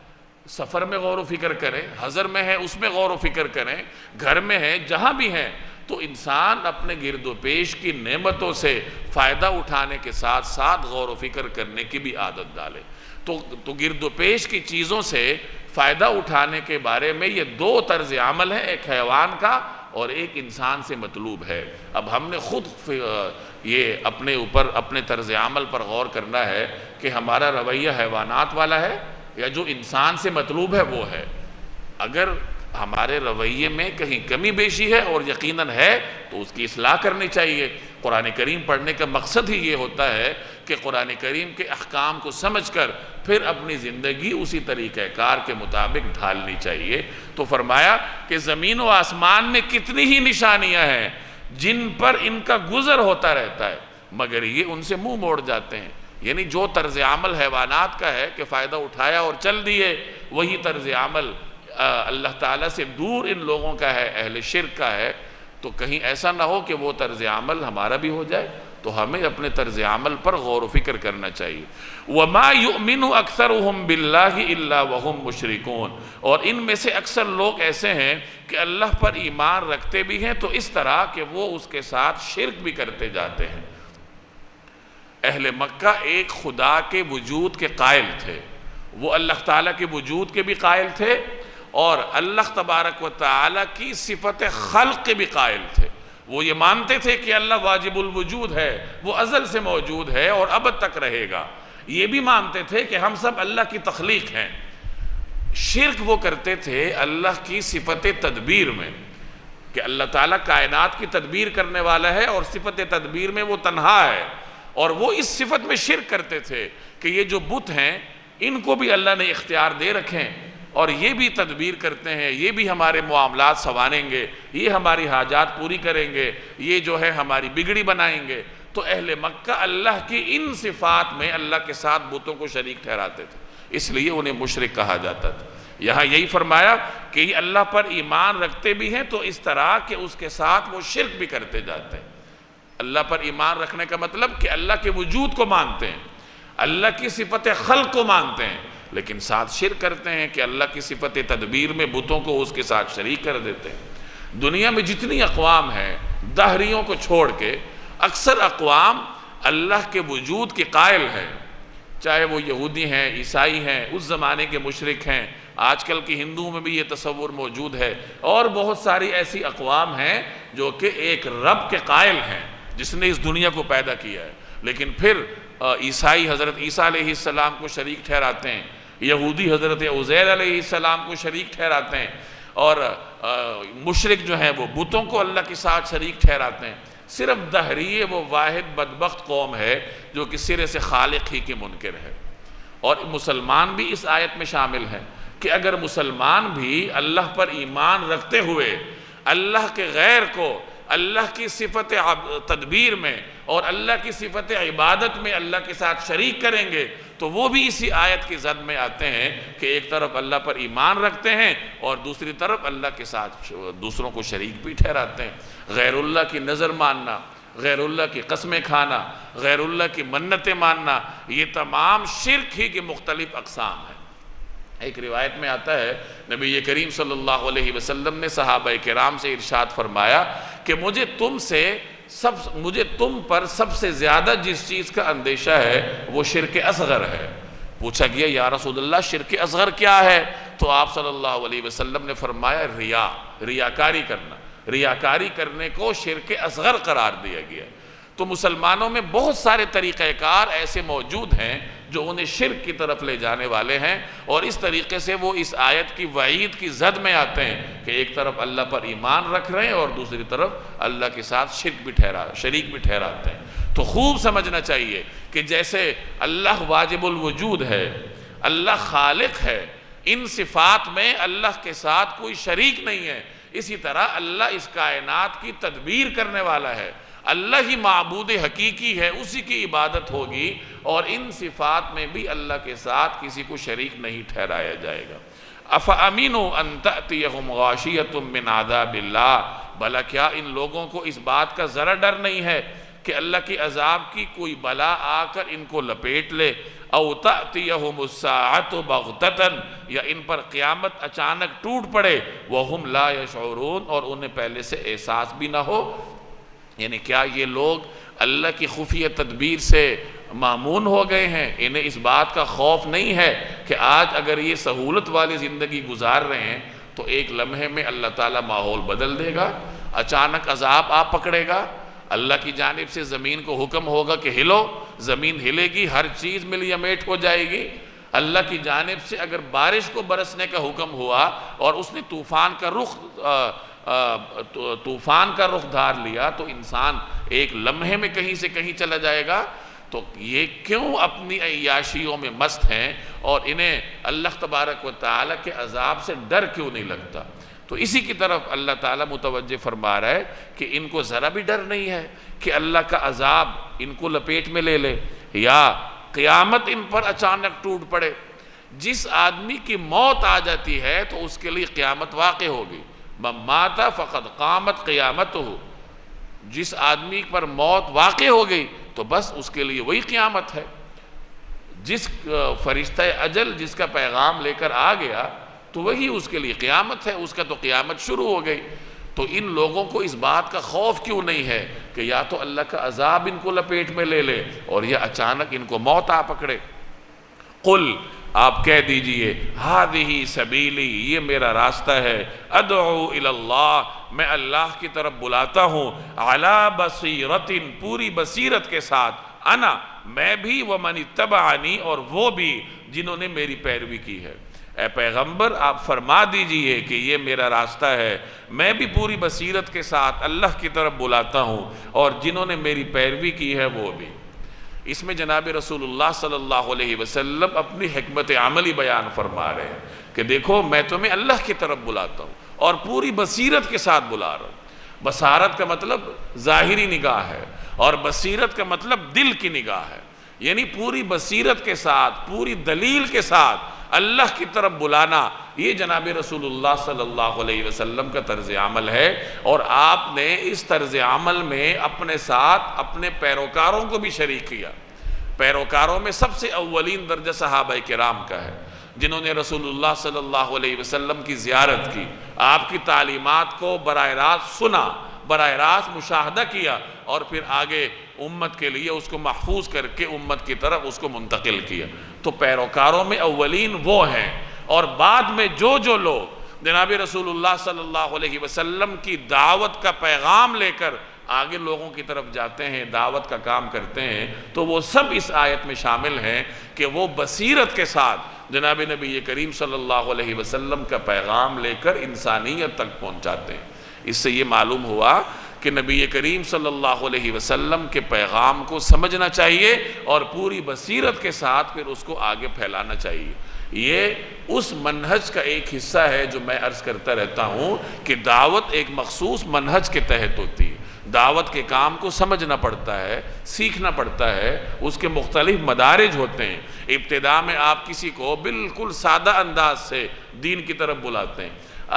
سفر میں غور و فکر کریں، حضر میں ہے اس میں غور و فکر کریں، گھر میں ہے، جہاں بھی ہیں، تو انسان اپنے گرد و پیش کی نعمتوں سے فائدہ اٹھانے کے ساتھ ساتھ غور و فکر کرنے کی بھی عادت ڈالے۔ تو گرد و پیش کی چیزوں سے فائدہ اٹھانے کے بارے میں یہ دو طرز عمل ہیں، ایک حیوان کا اور ایک انسان سے مطلوب ہے۔ اب ہم نے خود یہ اپنے اوپر اپنے طرز عمل پر غور کرنا ہے کہ ہمارا رویہ حیوانات والا ہے یا جو انسان سے مطلوب ہے وہ ہے۔ اگر ہمارے رویے میں کہیں کمی بیشی ہے اور یقیناً ہے تو اس کی اصلاح کرنی چاہیے۔ قرآن کریم پڑھنے کا مقصد ہی یہ ہوتا ہے کہ قرآن کریم کے احکام کو سمجھ کر پھر اپنی زندگی اسی طریقہ کار کے مطابق ڈھالنی چاہیے۔ تو فرمایا کہ زمین و آسمان میں کتنی ہی نشانیاں ہیں جن پر ان کا گزر ہوتا رہتا ہے، مگر یہ ان سے منہ موڑ جاتے ہیں۔ یعنی جو طرز عمل حیوانات کا ہے کہ فائدہ اٹھایا اور چل دیے، وہی طرز عمل اللہ تعالیٰ سے دور ان لوگوں کا ہے، اہل شرک کا ہے۔ تو کہیں ایسا نہ ہو کہ وہ طرز عمل ہمارا بھی ہو جائے، تو ہمیں اپنے طرز عمل پر غور و فکر کرنا چاہیے۔ وَمَا يُؤْمِنُ أَكْثَرُهُمْ بِاللَّهِ إِلَّا وَهُمْ مُشْرِكُونَ، اور ان میں سے اکثر لوگ ایسے ہیں کہ اللہ پر ایمان رکھتے بھی ہیں تو اس طرح کہ وہ اس کے ساتھ شرک بھی کرتے جاتے ہیں۔ اہل مکہ ایک خدا کے وجود کے قائل تھے، وہ اللہ تعالیٰ کے وجود کے بھی قائل تھے اور اللہ تبارک و تعالی کی صفت خلق کے بھی قائل تھے۔ وہ یہ مانتے تھے کہ اللہ واجب الوجود ہے، وہ ازل سے موجود ہے اور ابد تک رہے گا۔ یہ بھی مانتے تھے کہ ہم سب اللہ کی تخلیق ہیں۔ شرک وہ کرتے تھے اللہ کی صفت تدبیر میں، کہ اللہ تعالیٰ کائنات کی تدبیر کرنے والا ہے اور صفت تدبیر میں وہ تنہا ہے، اور وہ اس صفت میں شرک کرتے تھے کہ یہ جو بت ہیں ان کو بھی اللہ نے اختیار دے رکھیں، اور یہ بھی تدبیر کرتے ہیں، یہ بھی ہمارے معاملات سنواریں گے، یہ ہماری حاجات پوری کریں گے، یہ جو ہے ہماری بگڑی بنائیں گے۔ تو اہل مکہ اللہ کی ان صفات میں اللہ کے ساتھ بتوں کو شریک ٹھہراتے تھے، اس لیے انہیں مشرک کہا جاتا تھا۔ یہاں یہی فرمایا کہ یہ اللہ پر ایمان رکھتے بھی ہیں تو اس طرح کہ اس کے ساتھ وہ شرک بھی کرتے جاتے ہیں۔ اللہ پر ایمان رکھنے کا مطلب کہ اللہ کے وجود کو مانتے ہیں، اللہ کی صفت خلق کو مانتے ہیں، لیکن ساتھ شرک کرتے ہیں کہ اللہ کی صفت تدبیر میں بتوں کو اس کے ساتھ شریک کر دیتے ہیں۔ دنیا میں جتنی اقوام ہیں دہریوں کو چھوڑ کے، اکثر اقوام اللہ کے وجود کے قائل ہیں، چاہے وہ یہودی ہیں، عیسائی ہیں، اس زمانے کے مشرک ہیں، آج کل کی ہندوؤں میں بھی یہ تصور موجود ہے، اور بہت ساری ایسی اقوام ہیں جو کہ ایک رب کے قائل ہیں جس نے اس دنیا کو پیدا کیا ہے، لیکن پھر عیسائی حضرت عیسیٰ علیہ السلام کو شریک ٹھہراتے ہیں، یہودی حضرت عزیر علیہ السلام کو شریک ٹھہراتے ہیں، اور مشرک جو ہیں وہ بتوں کو اللہ کے ساتھ شریک ٹھہراتے ہیں۔ صرف دہریے وہ واحد بدبخت قوم ہے جو کہ سرے سے خالق ہی کے منکر ہے۔ اور مسلمان بھی اس آیت میں شامل ہیں کہ اگر مسلمان بھی اللہ پر ایمان رکھتے ہوئے اللہ کے غیر کو اللہ کی صفت تدبیر میں اور اللہ کی صفت عبادت میں اللہ کے ساتھ شریک کریں گے تو وہ بھی اسی آیت کی زد میں آتے ہیں کہ ایک طرف اللہ پر ایمان رکھتے ہیں اور دوسری طرف اللہ کے ساتھ دوسروں کو شریک بھی ٹھہراتے ہیں۔ غیر اللہ کی نظر ماننا، غیر اللہ کی قسمیں کھانا، غیر اللہ کی منتیں ماننا، یہ تمام شرک ہی کے مختلف اقسام ہیں۔ ایک روایت میں آتا ہے نبی کریم صلی اللہ علیہ وسلم نے صحابہ کرام سے ارشاد فرمایا کہ مجھے تم پر سب سے زیادہ جس چیز کا اندیشہ ہے وہ شرک اصغر ہے۔ پوچھا گیا یا رسول اللہ شرک اصغر کیا ہے؟ تو آپ صلی اللہ علیہ وسلم نے فرمایا ریاکاری کرنا، ریاکاری کرنے کو شرک اصغر قرار دیا گیا۔ تو مسلمانوں میں بہت سارے طریقہ کار ایسے موجود ہیں جو انہیں شرک کی طرف لے جانے والے ہیں، اور اس طریقے سے وہ اس آیت کی وعید کی زد میں آتے ہیں کہ ایک طرف اللہ پر ایمان رکھ رہے ہیں اور دوسری طرف اللہ کے ساتھ شریک بھی ٹھہراتے ہیں۔ تو خوب سمجھنا چاہیے کہ جیسے اللہ واجب الوجود ہے، اللہ خالق ہے، ان صفات میں اللہ کے ساتھ کوئی شریک نہیں ہے، اسی طرح اللہ اس کائنات کی تدبیر کرنے والا ہے، اللہ ہی معبود حقیقی ہے، اسی کی عبادت ہوگی، اور ان صفات میں بھی اللہ کے ساتھ کسی کو شریک نہیں ٹھہرایا جائے گا۔ أَفَأَمِنُوا أَن تَأْتِيَهُمْ غَاشِيَةٌ مِّنْ عَذَابِ اللَّهِ، بھلا کیا ان لوگوں کو اس بات کا ذرا ڈر نہیں ہے کہ اللہ کے عذاب کی کوئی بلا آ کر ان کو لپیٹ لے؟ أَوْ تَأْتِيَهُمُ السَّاعَةُ بَغْتَةً، یا ان پر قیامت اچانک ٹوٹ پڑے، وَهُمْ لَا يَشْعُرُونَ، اور انہیں پہلے سے احساس بھی نہ ہو۔ یعنی کیا یہ لوگ اللہ کی خفیہ تدبیر سے مامون ہو گئے ہیں؟ انہیں اس بات کا خوف نہیں ہے کہ آج اگر یہ سہولت والی زندگی گزار رہے ہیں تو ایک لمحے میں اللہ تعالیٰ ماحول بدل دے گا، اچانک عذاب آپ پکڑے گا، اللہ کی جانب سے زمین کو حکم ہوگا کہ ہلو، زمین ہلے گی، ہر چیز ملیمیٹ ہو جائے گی۔ اللہ کی جانب سے اگر بارش کو برسنے کا حکم ہوا اور اس نے طوفان کا رخ دھار لیا تو انسان ایک لمحے میں کہیں سے کہیں چلا جائے گا۔ تو یہ کیوں اپنی عیاشیوں میں مست ہیں اور انہیں اللہ تبارک و تعالیٰ کے عذاب سے ڈر کیوں نہیں لگتا؟ تو اسی کی طرف اللہ تعالیٰ متوجہ فرما رہا ہے کہ ان کو ذرا بھی ڈر نہیں ہے کہ اللہ کا عذاب ان کو لپیٹ میں لے لے یا قیامت ان پر اچانک ٹوٹ پڑے۔ جس آدمی کی موت آ جاتی ہے تو اس کے لیے قیامت واقع ہوگی، من مات فقد قامت قیامتہ، جس آدمی پر موت واقع ہو گئی تو بس اس کے لیے وہی قیامت ہے۔ جس فرشتہ اجل جس کا پیغام لے کر آ گیا تو وہی اس کے لیے قیامت ہے، اس کا تو قیامت شروع ہو گئی۔ تو ان لوگوں کو اس بات کا خوف کیوں نہیں ہے کہ یا تو اللہ کا عذاب ان کو لپیٹ میں لے لے اور یا اچانک ان کو موت آ پکڑے؟ قل آپ کہہ دیجئے ہذہ سبیلی، یہ میرا راستہ ہے، ادعو الی اللہ، میں اللہ کی طرف بلاتا ہوں، علی بصیرۃ، پوری بصیرت کے ساتھ، انا، میں بھی، ومن اتبعنی، اور وہ بھی جنہوں نے میری پیروی کی ہے۔ اے پیغمبر آپ فرما دیجئے کہ یہ میرا راستہ ہے، میں بھی پوری بصیرت کے ساتھ اللہ کی طرف بلاتا ہوں، اور جنہوں نے میری پیروی کی ہے وہ بھی۔ اس میں جناب رسول اللہ صلی اللہ علیہ وسلم اپنی حکمت عملی بیان فرما رہے ہیں کہ دیکھو میں تمہیں اللہ کی طرف بلاتا ہوں اور پوری بصیرت کے ساتھ بلا رہا ہوں۔ بصارت کا مطلب ظاہری نگاہ ہے، اور بصیرت کا مطلب دل کی نگاہ ہے، یعنی پوری بصیرت کے ساتھ، پوری دلیل کے ساتھ اللہ کی طرف بلانا، یہ جناب رسول اللہ صلی اللہ علیہ وسلم کا طرز عمل ہے، اور آپ نے اس طرز عمل میں اپنے ساتھ اپنے پیروکاروں کو بھی شریک کیا۔ پیروکاروں میں سب سے اولین درجہ صحابہ کرام کا ہے، جنہوں نے رسول اللہ صلی اللہ علیہ وسلم کی زیارت کی، آپ کی تعلیمات کو براہ راست سنا، براہ راست مشاہدہ کیا، اور پھر آگے امت کے لیے اس کو محفوظ کر کے امت کی طرف اس کو منتقل کیا۔ تو پیروکاروں میں اولین وہ ہیں، اور بعد میں جو لوگ جناب رسول اللہ صلی اللہ علیہ وسلم کی دعوت کا پیغام لے کر آگے لوگوں کی طرف جاتے ہیں، دعوت کا کام کرتے ہیں، تو وہ سب اس آیت میں شامل ہیں کہ وہ بصیرت کے ساتھ جناب نبی کریم صلی اللہ علیہ وسلم کا پیغام لے کر انسانیت تک پہنچاتے ہیں۔ اس سے یہ معلوم ہوا کہ نبی کریم صلی اللہ علیہ وسلم کے پیغام کو سمجھنا چاہیے، اور پوری بصیرت کے ساتھ پھر اس کو آگے پھیلانا چاہیے۔ یہ اس منہج کا ایک حصہ ہے جو میں عرض کرتا رہتا ہوں کہ دعوت ایک مخصوص منہج کے تحت ہوتی ہے۔ دعوت کے کام کو سمجھنا پڑتا ہے، سیکھنا پڑتا ہے، اس کے مختلف مدارج ہوتے ہیں۔ ابتدا میں آپ کسی کو بالکل سادہ انداز سے دین کی طرف بلاتے ہیں،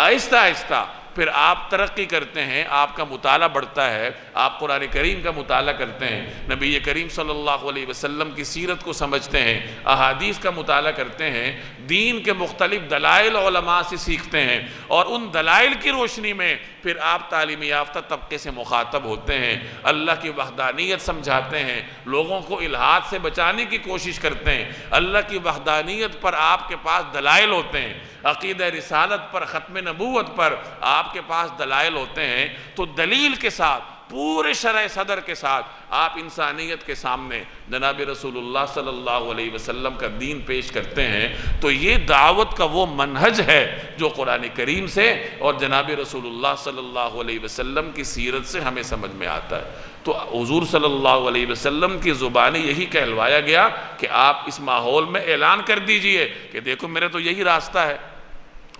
آہستہ آہستہ پھر آپ ترقی کرتے ہیں، آپ کا مطالعہ بڑھتا ہے، آپ قرآن کریم کا مطالعہ کرتے ہیں، نبی کریم صلی اللہ علیہ وسلم کی سیرت کو سمجھتے ہیں، احادیث کا مطالعہ کرتے ہیں، دین کے مختلف دلائل علماء سے سیکھتے ہیں، اور ان دلائل کی روشنی میں پھر آپ تعلیم یافتہ طبقے سے مخاطب ہوتے ہیں، اللہ کی وحدانیت سمجھاتے ہیں، لوگوں کو الحاد سے بچانے کی کوشش کرتے ہیں، اللہ کی وحدانیت پر آپ کے پاس دلائل ہوتے ہیں، عقیدہ رسالت پر، ختم نبوت پر آپ کے پاس دلائل ہوتے ہیں، تو دلیل کے ساتھ، پورے شرح صدر کے ساتھ آپ انسانیت کے سامنے جناب رسول اللہ صلی اللہ علیہ وسلم کا دین پیش کرتے ہیں۔ تو یہ دعوت کا وہ منہج ہے جو قرآن کریم سے اور جناب رسول اللہ صلی اللہ علیہ وسلم کی سیرت سے ہمیں سمجھ میں آتا ہے۔ تو حضور صلی اللہ علیہ وسلم کی زبانی یہی کہلوایا گیا کہ آپ اس ماحول میں اعلان کر دیجئے کہ دیکھو میرا تو یہی راستہ ہے۔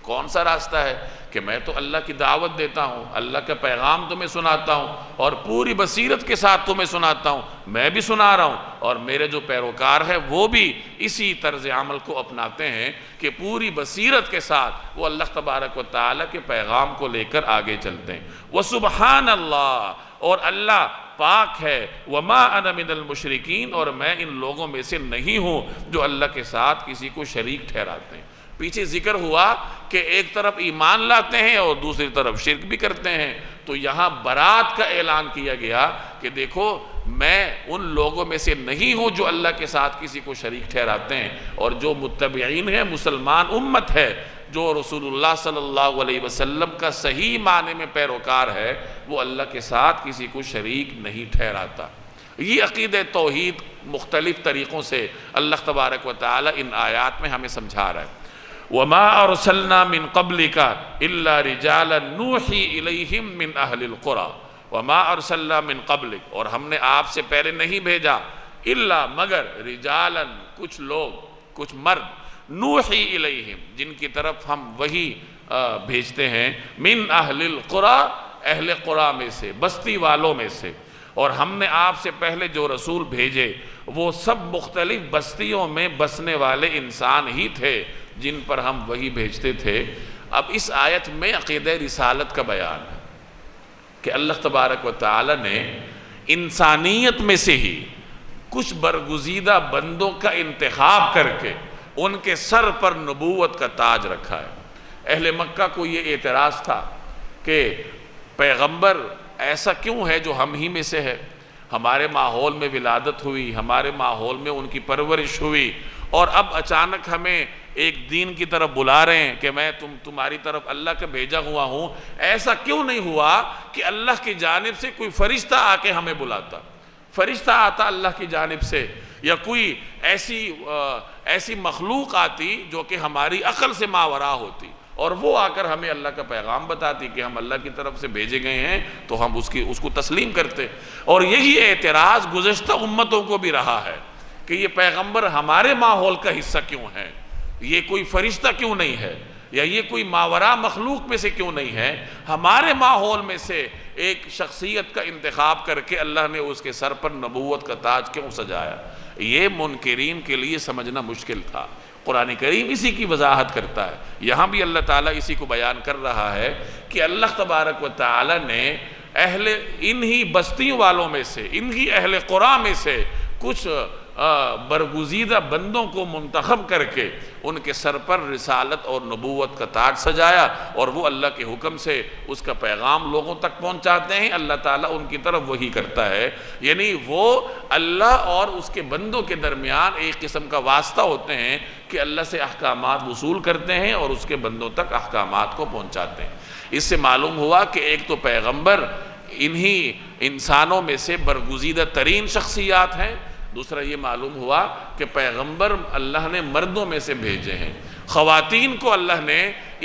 کون سا راستہ ہے؟ کہ میں تو اللہ کی دعوت دیتا ہوں، اللہ کا پیغام تمہیں سناتا ہوں، اور پوری بصیرت کے ساتھ تمہیں سناتا ہوں، میں بھی سنا رہا ہوں، اور میرے جو پیروکار ہیں وہ بھی اسی طرز عمل کو اپناتے ہیں کہ پوری بصیرت کے ساتھ وہ اللہ تبارک و تعالیٰ کے پیغام کو لے کر آگے چلتے ہیں۔ وَسُبْحَانَ اللَّهِ، اور اللہ پاک ہے، وَمَا أَنَا مِنَ الْمُشْرِكِينَ، اور میں ان لوگوں میں سے نہیں ہوں جو اللہ کے ساتھ کسی کو شریک ٹھہراتے ہیں۔ پیچھے ذکر ہوا کہ ایک طرف ایمان لاتے ہیں اور دوسری طرف شرک بھی کرتے ہیں، تو یہاں برات کا اعلان کیا گیا کہ دیکھو میں ان لوگوں میں سے نہیں ہوں جو اللہ کے ساتھ کسی کو شریک ٹھہراتے ہیں، اور جو متبعین ہیں، مسلمان امت ہے، جو رسول اللہ صلی اللہ علیہ وسلم کا صحیح معنی میں پیروکار ہے، وہ اللہ کے ساتھ کسی کو شریک نہیں ٹھہراتا۔ یہ عقیدہ توحید مختلف طریقوں سے اللہ تبارک و تعالی ان آیات میں ہمیں سمجھا رہا ہے۔ وَمَا أَرْسَلْنَا مِن قَبْلِكَ إِلَّا رِجَالًا نُوحِي إِلَيْهِمْ مِنْ أَهْلِ الْقُرَى وَمَا أَرْسَلْنَا مِن قَبْلِكَ، اور ہم نے آپ سے پہلے نہیں بھیجا، إِلَّا مگر رِجَالًا کچھ لوگ، کچھ مرد، نُوحِي إِلَيْهِمْ جن کی طرف ہم وحی بھیجتے ہیں، مِنْ أَهْلِ الْقُرَى اہل قرآ میں سے، بستی والوں میں سے، اور ہم نے آپ سے پہلے جو رسول بھیجے وہ سب مختلف بستیوں میں بسنے والے انسان ہی تھے جن پر ہم وحی بھیجتے تھے۔ اب اس آیت میں عقیدہ رسالت کا بیان ہے کہ اللہ تبارک و تعالی نے انسانیت میں سے ہی کچھ برگزیدہ بندوں کا انتخاب کر کے ان کے سر پر نبوت کا تاج رکھا ہے۔ اہل مکہ کو یہ اعتراض تھا کہ پیغمبر ایسا کیوں ہے جو ہم ہی میں سے ہے، ہمارے ماحول میں ولادت ہوئی، ہمارے ماحول میں ان کی پرورش ہوئی، اور اب اچانک ہمیں ایک دین کی طرف بلا رہے ہیں کہ میں تمہاری طرف اللہ کا بھیجا ہوا ہوں، ایسا کیوں نہیں ہوا کہ اللہ کی جانب سے کوئی فرشتہ آ کے ہمیں بلاتا، فرشتہ آتا اللہ کی جانب سے، یا کوئی ایسی مخلوق آتی جو کہ ہماری عقل سے ماورا ہوتی، اور وہ آ کر ہمیں اللہ کا پیغام بتاتی کہ ہم اللہ کی طرف سے بھیجے گئے ہیں، تو ہم اس کو تسلیم کرتے۔ اور یہی اعتراض گزشتہ امتوں کو بھی رہا ہے کہ یہ پیغمبر ہمارے ماحول کا حصہ کیوں ہے، یہ کوئی فرشتہ کیوں نہیں ہے، یا یہ کوئی ماورا مخلوق میں سے کیوں نہیں ہے، ہمارے ماحول میں سے ایک شخصیت کا انتخاب کر کے اللہ نے اس کے سر پر نبوت کا تاج کیوں سجایا۔ یہ منکرین کے لیے سمجھنا مشکل تھا۔ قرآن کریم اسی کی وضاحت کرتا ہے، یہاں بھی اللہ تعالیٰ اسی کو بیان کر رہا ہے کہ اللہ تبارک و تعالیٰ نے انہی بستیوں والوں میں سے، انہی اہل قرآن میں سے کچھ برگزیدہ بندوں کو منتخب کر کے ان کے سر پر رسالت اور نبوت کا تاج سجایا، اور وہ اللہ کے حکم سے اس کا پیغام لوگوں تک پہنچاتے ہیں۔ اللہ تعالیٰ ان کی طرف وحی کرتا ہے، یعنی وہ اللہ اور اس کے بندوں کے درمیان ایک قسم کا واسطہ ہوتے ہیں کہ اللہ سے احکامات وصول کرتے ہیں اور اس کے بندوں تک احکامات کو پہنچاتے ہیں۔ اس سے معلوم ہوا کہ ایک تو پیغمبر انہی انسانوں میں سے برگزیدہ ترین شخصیات ہیں، دوسرا یہ معلوم ہوا کہ پیغمبر اللہ نے مردوں میں سے بھیجے ہیں، خواتین کو اللہ نے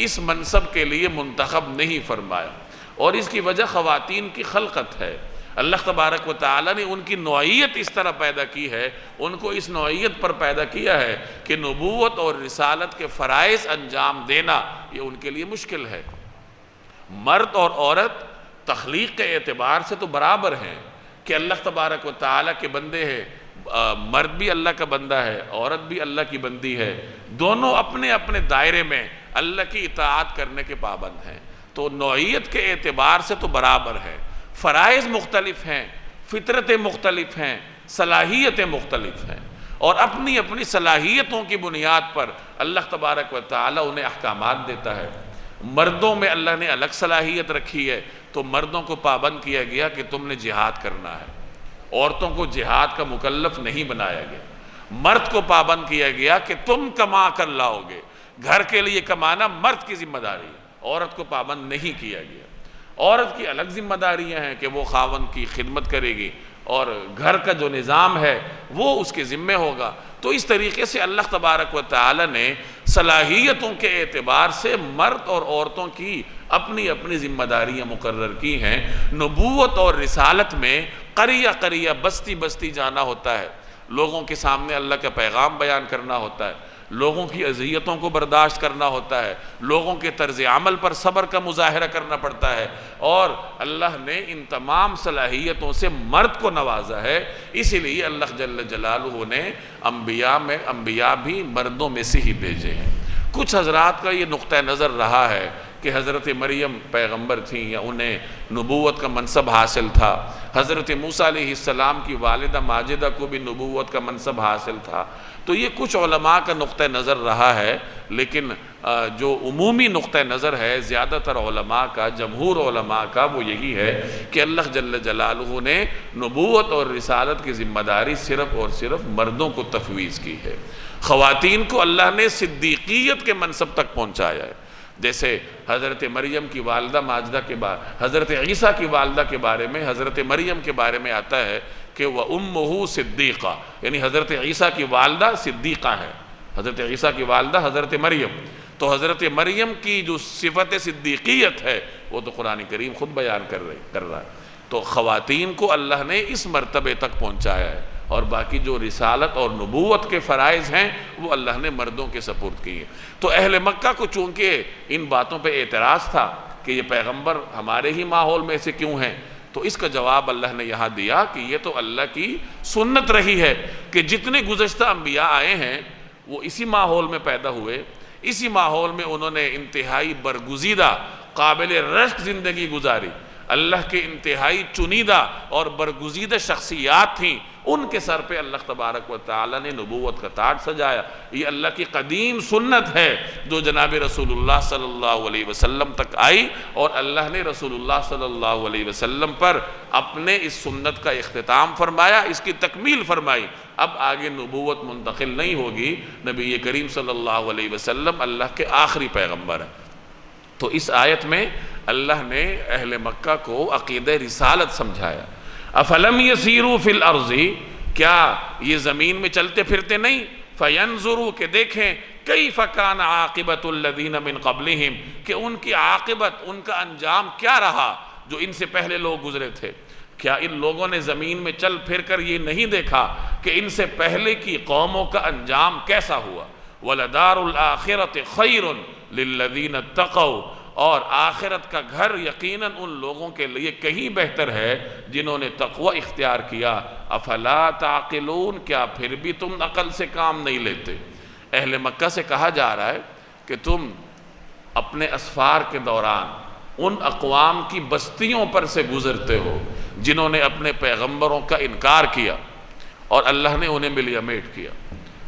اس منصب کے لیے منتخب نہیں فرمایا، اور اس کی وجہ خواتین کی خلقت ہے۔ اللہ تبارک و تعالیٰ نے ان کی نوعیت اس طرح پیدا کی ہے، ان کو اس نوعیت پر پیدا کیا ہے کہ نبوت اور رسالت کے فرائض انجام دینا یہ ان کے لیے مشکل ہے۔ مرد اور عورت تخلیق کے اعتبار سے تو برابر ہیں کہ اللہ تبارک و تعالیٰ کے بندے ہیں، مرد بھی اللہ کا بندہ ہے، عورت بھی اللہ کی بندی ہے، دونوں اپنے اپنے دائرے میں اللہ کی اطاعت کرنے کے پابند ہیں، تو نوعیت کے اعتبار سے تو برابر ہے، فرائض مختلف ہیں، فطرتیں مختلف ہیں، صلاحیتیں مختلف ہیں، اور اپنی اپنی صلاحیتوں کی بنیاد پر اللہ تبارک و تعالیٰ انہیں احکامات دیتا ہے۔ مردوں میں اللہ نے الگ صلاحیت رکھی ہے، تو مردوں کو پابند کیا گیا کہ تم نے جہاد کرنا ہے، عورتوں کو جہاد کا مکلف نہیں بنایا گیا۔ مرد کو پابند کیا گیا کہ تم کما کر لاؤ گے، گھر کے لیے کمانا مرد کی ذمہ داری ہے، عورت کو پابند نہیں کیا گیا۔ عورت کی الگ ذمہ داریاں ہیں کہ وہ خاوند کی خدمت کرے گی، اور گھر کا جو نظام ہے وہ اس کے ذمہ ہوگا۔ تو اس طریقے سے اللہ تبارک و تعالی نے صلاحیتوں کے اعتبار سے مرد اور عورتوں کی اپنی اپنی ذمہ داریاں مقرر کی ہیں۔ نبوت اور رسالت میں قریہ قریہ بستی بستی جانا ہوتا ہے، لوگوں کے سامنے اللہ کا پیغام بیان کرنا ہوتا ہے، لوگوں کی اذیتوں کو برداشت کرنا ہوتا ہے، لوگوں کے طرز عمل پر صبر کا مظاہرہ کرنا پڑتا ہے، اور اللہ نے ان تمام صلاحیتوں سے مرد کو نوازا ہے۔ اسی لیے اللہ جل جلالہ نے انبیاء بھی مردوں میں سے ہی بھیجے ہیں۔ کچھ حضرات کا یہ نقطہ نظر رہا ہے کہ حضرت مریم پیغمبر تھیں یا انہیں نبوت کا منصب حاصل تھا، حضرت موسیٰ علیہ السلام کی والدہ ماجدہ کو بھی نبوت کا منصب حاصل تھا۔ تو یہ کچھ علماء کا نقطہ نظر رہا ہے، لیکن جو عمومی نقطہ نظر ہے زیادہ تر علماء کا، جمہور علماء کا، وہ یہی ہے کہ اللہ جل جلالہ نے نبوت اور رسالت کی ذمہ داری صرف اور صرف مردوں کو تفویض کی ہے۔ خواتین کو اللہ نے صدیقیت کے منصب تک پہنچایا ہے، جیسے حضرت مریم کی والدہ ماجدہ کے بارے، حضرت عیسیٰ کی والدہ کے بارے میں، حضرت مریم کے بارے میں آتا ہے کہ وَأُمُّهُ صدیقہ، یعنی حضرت عیسیٰ کی والدہ صدیقہ ہے، حضرت عیسیٰ کی والدہ حضرت مریم۔ تو حضرت مریم کی جو صفت صدیقیت ہے وہ تو قرآن کریم خود بیان کر رہا ہے۔ تو خواتین کو اللہ نے اس مرتبے تک پہنچایا ہے، اور باقی جو رسالت اور نبوت کے فرائض ہیں وہ اللہ نے مردوں کے سپرد کیے۔ تو اہل مکہ کو چونکہ ان باتوں پہ اعتراض تھا کہ یہ پیغمبر ہمارے ہی ماحول میں سے کیوں ہیں، تو اس کا جواب اللہ نے یہاں دیا کہ یہ تو اللہ کی سنت رہی ہے کہ جتنے گزشتہ انبیاء آئے ہیں وہ اسی ماحول میں پیدا ہوئے، اسی ماحول میں انہوں نے انتہائی برگزیدہ قابل رشک زندگی گزاری، اللہ کے انتہائی چنیدہ اور برگزیدہ شخصیات تھیں، ان کے سر پہ اللہ تبارک و تعالیٰ نے نبوت کا تاج سجایا۔ یہ اللہ کی قدیم سنت ہے جو جناب رسول اللہ صلی اللہ علیہ وسلم تک آئی، اور اللہ نے رسول اللہ صلی اللہ علیہ وسلم پر اپنے اس سنت کا اختتام فرمایا، اس کی تکمیل فرمائی۔ اب آگے نبوت منتقل نہیں ہوگی، نبی کریم صلی اللہ علیہ وسلم اللہ کے آخری پیغمبر ہیں۔ تو اس آیت میں اللہ نے اہل مکہ کو عقیدہ رسالت سمجھایا۔ افلم یسیروا فی الارض، کیا یہ زمین میں چلتے پھرتے نہیں؟ فینظروا، کہ دیکھیں، کیف کان عاقبۃ الذین من قبلہم، کہ ان کی عاقبت، ان کا انجام کیا رہا جو ان سے پہلے لوگ گزرے تھے۔ کیا ان لوگوں نے زمین میں چل پھر کر یہ نہیں دیکھا کہ ان سے پہلے کی قوموں کا انجام کیسا ہوا؟ وَلَدَارُ الْآخِرَةِ خَيْرٌ لِلَّذِينَ اتَّقَوْا، اور آخرت کا گھر یقیناً ان لوگوں کے لیے کہیں بہتر ہے جنہوں نے تقوی اختیار کیا۔ افلا تعقلون، کیا پھر بھی تم عقل سے کام نہیں لیتے؟ اہل مکہ سے کہا جا رہا ہے کہ تم اپنے اسفار کے دوران ان اقوام کی بستیوں پر سے گزرتے ہو جنہوں نے اپنے پیغمبروں کا انکار کیا اور اللہ نے انہیں ملیا میٹ کیا۔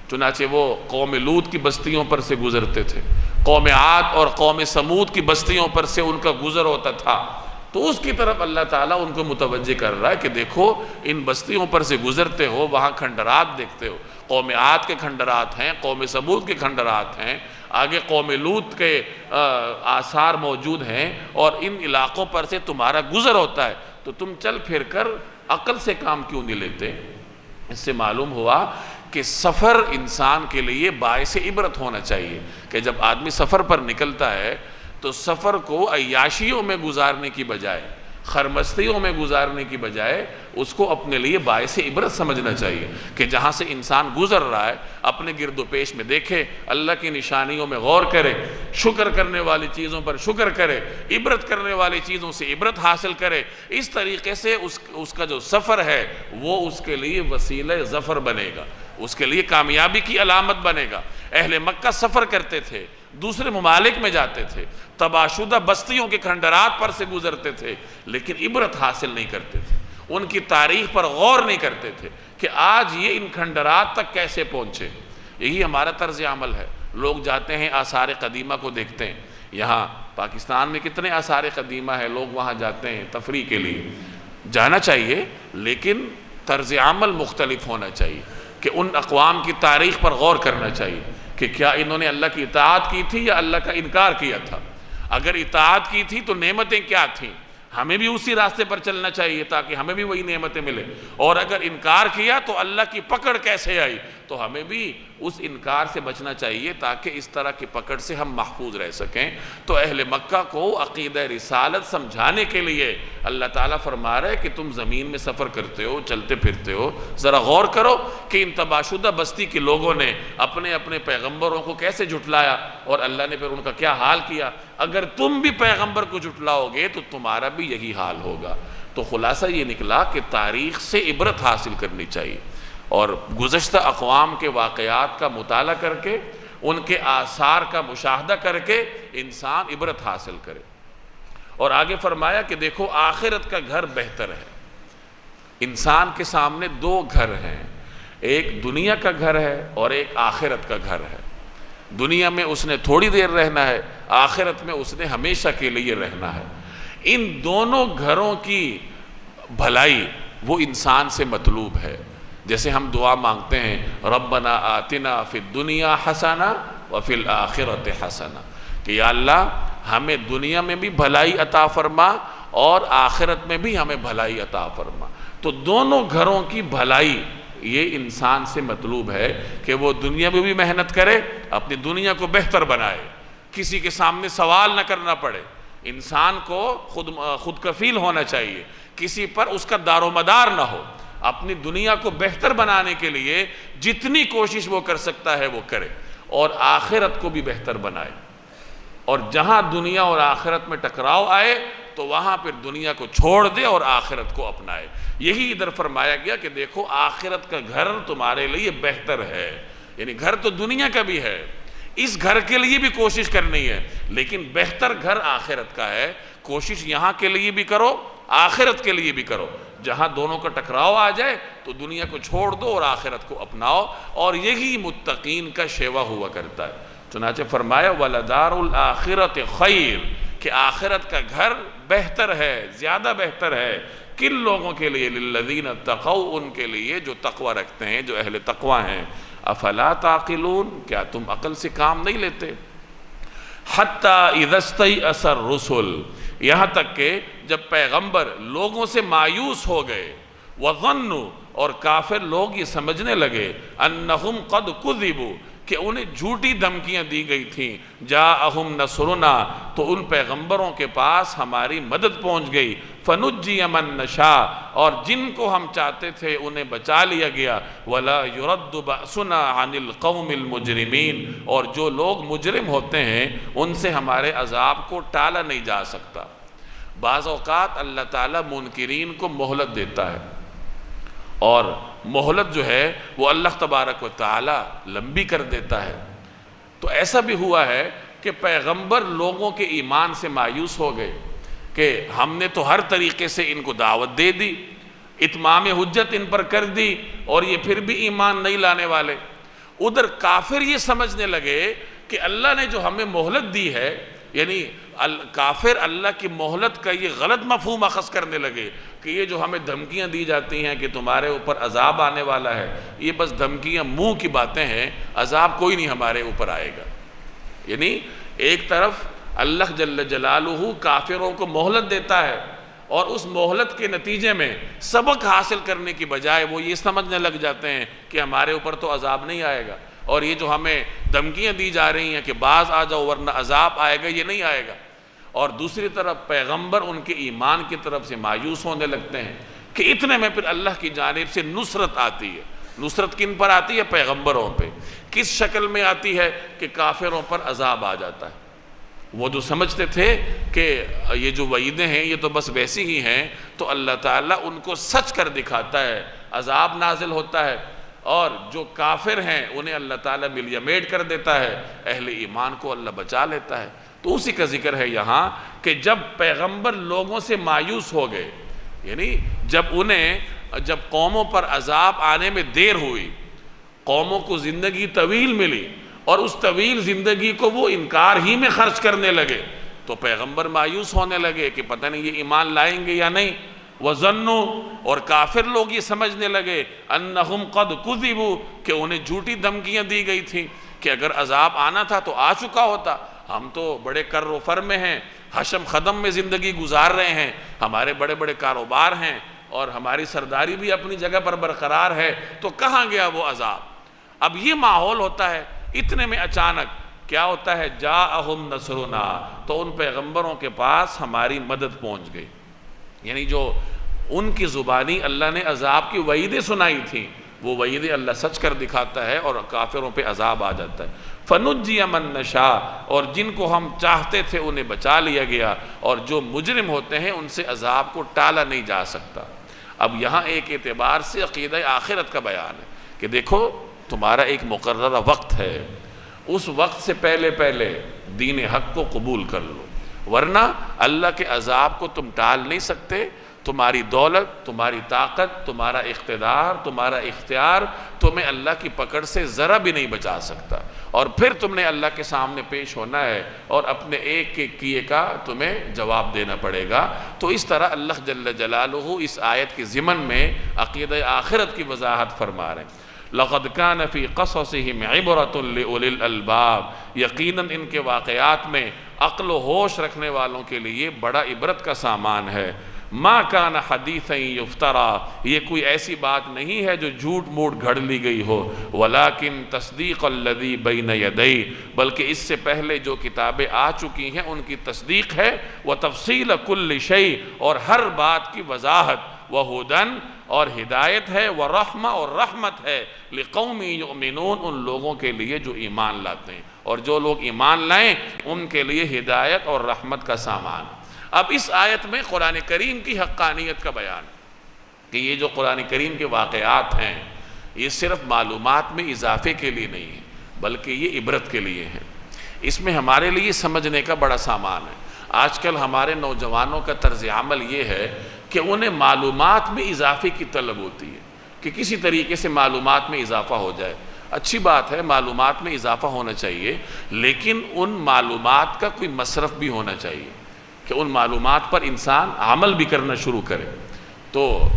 چنانچہ وہ قوم لوط کی بستیوں پر سے گزرتے تھے، قوم عاد اور قوم سمود کی بستیوں پر سے ان کا گزر ہوتا تھا، تو اس کی طرف اللہ تعالیٰ ان کو متوجہ کر رہا ہے کہ دیکھو ان بستیوں پر سے گزرتے ہو، وہاں کھنڈرات دیکھتے ہو، قوم عاد کے کھنڈرات ہیں، قوم سمود کے کھنڈرات ہیں، آگے قوم لوط کے آثار موجود ہیں، اور ان علاقوں پر سے تمہارا گزر ہوتا ہے، تو تم چل پھر کر عقل سے کام کیوں نہیں لیتے؟ اس سے معلوم ہوا کہ سفر انسان کے لیے باعث عبرت ہونا چاہیے، کہ جب آدمی سفر پر نکلتا ہے تو سفر کو عیاشیوں میں گزارنے کی بجائے، خرمستیوں میں گزارنے کی بجائے اس کو اپنے لیے باعث عبرت سمجھنا چاہیے، کہ جہاں سے انسان گزر رہا ہے اپنے گرد و پیش میں دیکھے، اللہ کی نشانیوں میں غور کرے، شکر کرنے والی چیزوں پر شکر کرے، عبرت کرنے والی چیزوں سے عبرت حاصل کرے۔ اس طریقے سے اس کا جو سفر ہے وہ اس کے لیے وسیلہ ظفر بنے گا، اس کے لیے کامیابی کی علامت بنے گا۔ اہل مکہ سفر کرتے تھے، دوسرے ممالک میں جاتے تھے، تباہ شدہ بستیوں کے کھنڈرات پر سے گزرتے تھے، لیکن عبرت حاصل نہیں کرتے تھے، ان کی تاریخ پر غور نہیں کرتے تھے کہ آج یہ ان کھنڈرات تک کیسے پہنچے۔ یہی ہمارا طرز عمل ہے، لوگ جاتے ہیں آثار قدیمہ کو دیکھتے ہیں۔ یہاں پاکستان میں کتنے آثار قدیمہ ہیں، لوگ وہاں جاتے ہیں تفریح کے لیے، جانا چاہیے، لیکن طرز عمل مختلف ہونا چاہیے، کہ ان اقوام کی تاریخ پر غور کرنا چاہیے کہ کیا انہوں نے اللہ کی اطاعت کی تھی یا اللہ کا انکار کیا تھا۔ اگر اطاعت کی تھی تو نعمتیں کیا تھیں، ہمیں بھی اسی راستے پر چلنا چاہیے تاکہ ہمیں بھی وہی نعمتیں ملیں، اور اگر انکار کیا تو اللہ کی پکڑ کیسے آئی، تو ہمیں بھی اس انکار سے بچنا چاہیے تاکہ اس طرح کی پکڑ سے ہم محفوظ رہ سکیں۔ تو اہل مکہ کو عقیدہ رسالت سمجھانے کے لیے اللہ تعالیٰ فرما رہا ہے کہ تم زمین میں سفر کرتے ہو، چلتے پھرتے ہو، ذرا غور کرو کہ ان تباہ شدہ بستی کے لوگوں نے اپنے اپنے پیغمبروں کو کیسے جھٹلایا، اور اللہ نے پھر ان کا کیا حال کیا۔ اگر تم بھی پیغمبر کو جھٹلاؤ گے تو تمہارا بھی یہی حال ہوگا۔ تو خلاصہ یہ نکلا کہ تاریخ سے عبرت حاصل کرنی چاہیے، اور گزشتہ اقوام کے واقعات کا مطالعہ کر کے، ان کے آثار کا مشاہدہ کر کے انسان عبرت حاصل کرے۔ اور آگے فرمایا کہ دیکھو آخرت کا گھر بہتر ہے۔ انسان کے سامنے دو گھر ہیں، ایک دنیا کا گھر ہے اور ایک آخرت کا گھر ہے۔ دنیا میں اس نے تھوڑی دیر رہنا ہے، آخرت میں اس نے ہمیشہ کے لیے رہنا ہے۔ ان دونوں گھروں کی بھلائی وہ انسان سے مطلوب ہے۔ جیسے ہم دعا مانگتے ہیں ربنا آتنا فی الدنیا حسنہ وفی الآخرۃ حسنہ، کہ یا اللہ ہمیں دنیا میں بھی بھلائی عطا فرما اور آخرت میں بھی ہمیں بھلائی عطا فرما۔ تو دونوں گھروں کی بھلائی یہ انسان سے مطلوب ہے کہ وہ دنیا میں بھی محنت کرے، اپنی دنیا کو بہتر بنائے، کسی کے سامنے سوال نہ کرنا پڑے، انسان کو خود کفیل ہونا چاہیے، کسی پر اس کا دار و مدار نہ ہو، اپنی دنیا کو بہتر بنانے کے لیے جتنی کوشش وہ کر سکتا ہے وہ کرے، اور آخرت کو بھی بہتر بنائے۔ اور جہاں دنیا اور آخرت میں ٹکراؤ آئے تو وہاں پھر دنیا کو چھوڑ دے اور آخرت کو اپنائے۔ یہی ادھر فرمایا گیا کہ دیکھو آخرت کا گھر تمہارے لیے بہتر ہے، یعنی گھر تو دنیا کا بھی ہے، اس گھر کے لیے بھی کوشش کرنی ہے، لیکن بہتر گھر آخرت کا ہے۔ کوشش یہاں کے لیے بھی کرو آخرت کے لیے بھی کرو۔ جہاں دونوں کا ٹکراؤ آ جائے تو دنیا کو چھوڑ دو اور آخرت کو اپناؤ، اور یہی متقین کا شیوا ہوا کرتا ہے۔ چنانچہ فرمایا وَلَدَارُ الْآخِرَةِ خَيْرٌ، کہ آخرت کا گھر بہتر ہے، زیادہ بہتر ہے۔ کن لوگوں کے لیے؟ لِلَّذِينَ اتَّقَوْا، ان کے لیے جو تقوی رکھتے ہیں، جو اہل تقوی ہیں۔ افلا تعقلون، کیا تم عقل سے کام نہیں لیتے؟ حَتَّى إِذَا اسْتَيْأَسَ الرُّسُلُ، یہاں تک کہ جب پیغمبر لوگوں سے مایوس ہو گئے، وَظَنُّوا، اور کافر لوگ یہ سمجھنے لگے، أَنَّهُمْ قَدْ كُذِبُوا، کہ انہیں جھوٹی دھمکیاں دی گئی تھیں، جاءہم نصرنا، تو ان پیغمبروں کے پاس ہماری مدد پہنچ گئی، فنجی من نشاء، اور جن کو ہم چاہتے تھے انہیں بچا لیا گیا، ولا يرد بأسنا عن القوم المجرمین، اور جو لوگ مجرم ہوتے ہیں ان سے ہمارے عذاب کو ٹالا نہیں جا سکتا۔ بعض اوقات اللہ تعالیٰ منکرین کو مہلت دیتا ہے، اور مہلت جو ہے وہ اللہ تبارک و تعالی لمبی کر دیتا ہے۔ تو ایسا بھی ہوا ہے کہ پیغمبر لوگوں کے ایمان سے مایوس ہو گئے کہ ہم نے تو ہر طریقے سے ان کو دعوت دے دی، اتمام حجت ان پر کر دی، اور یہ پھر بھی ایمان نہیں لانے والے۔ ادھر کافر یہ سمجھنے لگے کہ اللہ نے جو ہمیں مہلت دی ہے، یعنی کافر اللہ کی مہلت کا یہ غلط مفہوم اخذ کرنے لگے کہ یہ جو ہمیں دھمکیاں دی جاتی ہیں کہ تمہارے اوپر عذاب آنے والا ہے، یہ بس دھمکیاں منہ کی باتیں ہیں، عذاب کوئی نہیں ہمارے اوپر آئے گا۔ یعنی ایک طرف اللہ جل جلالہ کافروں کو مہلت دیتا ہے، اور اس مہلت کے نتیجے میں سبق حاصل کرنے کی بجائے وہ یہ سمجھنے لگ جاتے ہیں کہ ہمارے اوپر تو عذاب نہیں آئے گا، اور یہ جو ہمیں دھمکیاں دی جا رہی ہیں کہ بعض آ جاؤ ورنہ عذاب آئے گا، یہ نہیں آئے گا۔ اور دوسری طرف پیغمبر ان کے ایمان کی طرف سے مایوس ہونے لگتے ہیں کہ اتنے میں پھر اللہ کی جانب سے نصرت آتی ہے۔ نصرت کن پر آتی ہے؟ پیغمبروں پہ۔ کس شکل میں آتی ہے؟ کہ کافروں پر عذاب آ جاتا ہے۔ وہ جو سمجھتے تھے کہ یہ جو وعیدیں ہیں یہ تو بس ویسی ہی ہیں، تو اللہ تعالیٰ ان کو سچ کر دکھاتا ہے، عذاب نازل ہوتا ہے، اور جو کافر ہیں انہیں اللہ تعالیٰ ملیمیٹ کر دیتا ہے، اہل ایمان کو اللہ بچا لیتا ہے۔ تو اسی کا ذکر ہے یہاں کہ جب پیغمبر لوگوں سے مایوس ہو گئے، یعنی جب قوموں پر عذاب آنے میں دیر ہوئی، قوموں کو زندگی طویل ملی، اور اس طویل زندگی کو وہ انکار ہی میں خرچ کرنے لگے، تو پیغمبر مایوس ہونے لگے کہ پتہ نہیں یہ ایمان لائیں گے یا نہیں۔ وَظَنُّوا، اور کافر لوگ یہ سمجھنے لگے، أَنَّهُمْ قَدْ كُذِبُوا، کہ انہیں جھوٹی دھمکیاں دی گئی تھیں کہ اگر عذاب آنا تھا تو آ چکا ہوتا، ہم تو بڑے کر و فر میں ہیں، حشم خدم میں زندگی گزار رہے ہیں، ہمارے بڑے بڑے کاروبار ہیں، اور ہماری سرداری بھی اپنی جگہ پر برقرار ہے، تو کہاں گیا وہ عذاب؟ اب یہ ماحول ہوتا ہے، اتنے میں اچانک کیا ہوتا ہے؟ جاءہم نصرنا، تو ان پیغمبروں کے پاس ہماری مدد پہنچ گئی۔ یعنی جو ان کی زبانی اللہ نے عذاب کی وعیدیں سنائی تھیں، وہ وعیدیں اللہ سچ کر دکھاتا ہے اور کافروں پہ عذاب آ جاتا ہے۔ فنجی من نشاء، اور جن کو ہم چاہتے تھے انہیں بچا لیا گیا، اور جو مجرم ہوتے ہیں ان سے عذاب کو ٹالا نہیں جا سکتا۔ اب یہاں ایک اعتبار سے عقیدہ آخرت کا بیان ہے کہ دیکھو تمہارا ایک مقررہ وقت ہے، اس وقت سے پہلے دین حق کو قبول کر لو، ورنہ اللہ کے عذاب کو تم ٹال نہیں سکتے۔ تمہاری دولت، تمہاری طاقت، تمہارا اقتدار، تمہارا اختیار تمہیں اللہ کی پکڑ سے ذرا بھی نہیں بچا سکتا، اور پھر تم نے اللہ کے سامنے پیش ہونا ہے اور اپنے ایک ایک کیے کا تمہیں جواب دینا پڑے گا۔ تو اس طرح اللہ جل جلالہ اس آیت کے ضمن میں عقیدہ آخرت کی وضاحت فرما رہے ہیں۔ لَقَدْ كَانَ فِي قَصَصِهِمْ عِبْرَةٌ لِأُولِي الْأَلْبَابِ، یقیناً ان کے واقعات میں عقل و ہوش رکھنے والوں کے لیے بڑا عبرت کا سامان ہے۔ مَا كَانَ حَدِيثًا يُفْتَرَى، یہ کوئی ایسی بات نہیں ہے جو جھوٹ موٹ گھڑ لی گئی ہو، وَلَكِن تَصْدِيقَ الَّذِي بَيْنَ يَدَيْهِ، بلکہ اس سے پہلے جو کتابیں آ چکی ہیں ان کی تصدیق ہے، وَتَفْصِيلَ كُلِّ شَيْءٍ، اور ہر بات کی وضاحت، وَهُدًى، اور ہدایت ہے، وَرَحْمَةً، اور رحمت ہے، لِقَوْمٍ يُؤْمِنُونَ، ان لوگوں کے لیے جو ایمان لاتے ہیں، اور جو لوگ ایمان لائیں ان کے لیے ہدایت اور رحمت کا سامان۔ اب اس آیت میں قرآن کریم کی حقانیت کا بیان کہ یہ جو قرآن کریم کے واقعات ہیں یہ صرف معلومات میں اضافے کے لیے نہیں ہے بلکہ یہ عبرت کے لیے ہیں، اس میں ہمارے لیے سمجھنے کا بڑا سامان ہے۔ آج کل ہمارے نوجوانوں کا طرز عمل یہ ہے کہ انہیں معلومات میں اضافے کی طلب ہوتی ہے کہ کسی طریقے سے معلومات میں اضافہ ہو جائے۔ اچھی بات ہے، معلومات میں اضافہ ہونا چاہیے، لیکن ان معلومات کا کوئی مصرف بھی ہونا چاہیے کہ ان معلومات پر انسان عمل بھی کرنا شروع کرے۔ تو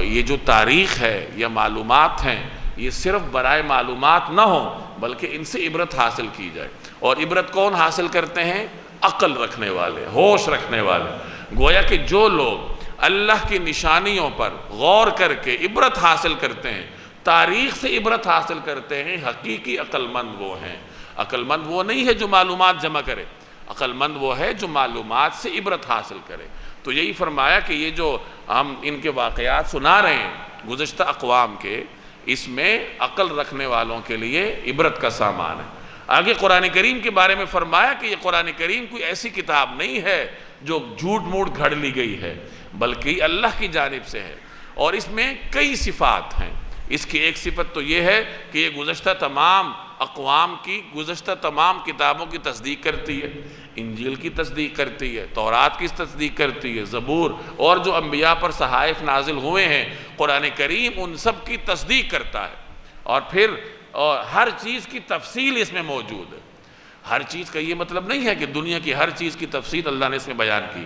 یہ جو تاریخ ہے یا معلومات ہیں، یہ صرف برائے معلومات نہ ہوں بلکہ ان سے عبرت حاصل کی جائے۔ اور عبرت کون حاصل کرتے ہیں؟ عقل رکھنے والے، ہوش رکھنے والے۔ گویا کہ جو لوگ اللہ کی نشانیوں پر غور کر کے عبرت حاصل کرتے ہیں، تاریخ سے عبرت حاصل کرتے ہیں، حقیقی عقل مند وہ ہیں۔ عقل مند وہ نہیں ہے جو معلومات جمع کرے، عقل مند وہ ہے جو معلومات سے عبرت حاصل کرے۔ تو یہی فرمایا کہ یہ جو ہم ان کے واقعات سنا رہے ہیں گزشتہ اقوام کے، اس میں عقل رکھنے والوں کے لیے عبرت کا سامان ہے۔ آگے قرآن کریم کے بارے میں فرمایا کہ یہ قرآن کریم کوئی ایسی کتاب نہیں ہے جو جھوٹ موٹ گھڑ لی گئی ہے، بلکہ اللہ کی جانب سے ہے، اور اس میں کئی صفات ہیں۔ اس کی ایک صفت تو یہ ہے کہ یہ گزشتہ تمام اقوام کی، گزشتہ تمام کتابوں کی تصدیق کرتی ہے۔ انجیل کی تصدیق کرتی ہے، تورات کی تصدیق کرتی ہے، زبور اور جو انبیاء پر صحائف نازل ہوئے ہیں، قرآن کریم ان سب کی تصدیق کرتا ہے۔ اور پھر ہر چیز کی تفصیل اس میں موجود ہے۔ ہر چیز کا یہ مطلب نہیں ہے کہ دنیا کی ہر چیز کی تفصیل اللہ نے اس میں بیان کی،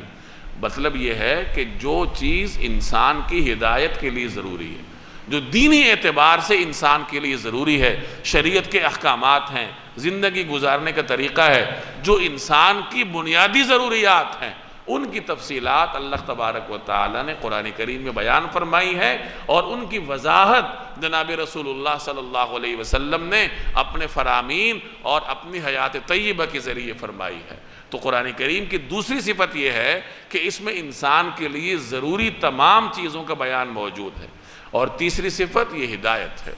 مطلب یہ ہے کہ جو چیز انسان کی ہدایت کے لیے ضروری ہے، جو دینی اعتبار سے انسان کے لیے ضروری ہے، شریعت کے احکامات ہیں، زندگی گزارنے کا طریقہ ہے، جو انسان کی بنیادی ضروریات ہیں، ان کی تفصیلات اللہ تبارک و تعالی نے قرآن کریم میں بیان فرمائی ہے، اور ان کی وضاحت جناب رسول اللہ صلی اللہ علیہ وسلم نے اپنے فرامین اور اپنی حیات طیبہ کے ذریعے فرمائی ہے۔ تو قرآن کریم کی دوسری صفت یہ ہے کہ اس میں انسان کے لیے ضروری تمام چیزوں کا بیان موجود ہے۔ اور تیسری صفت یہ ہدایت ہے۔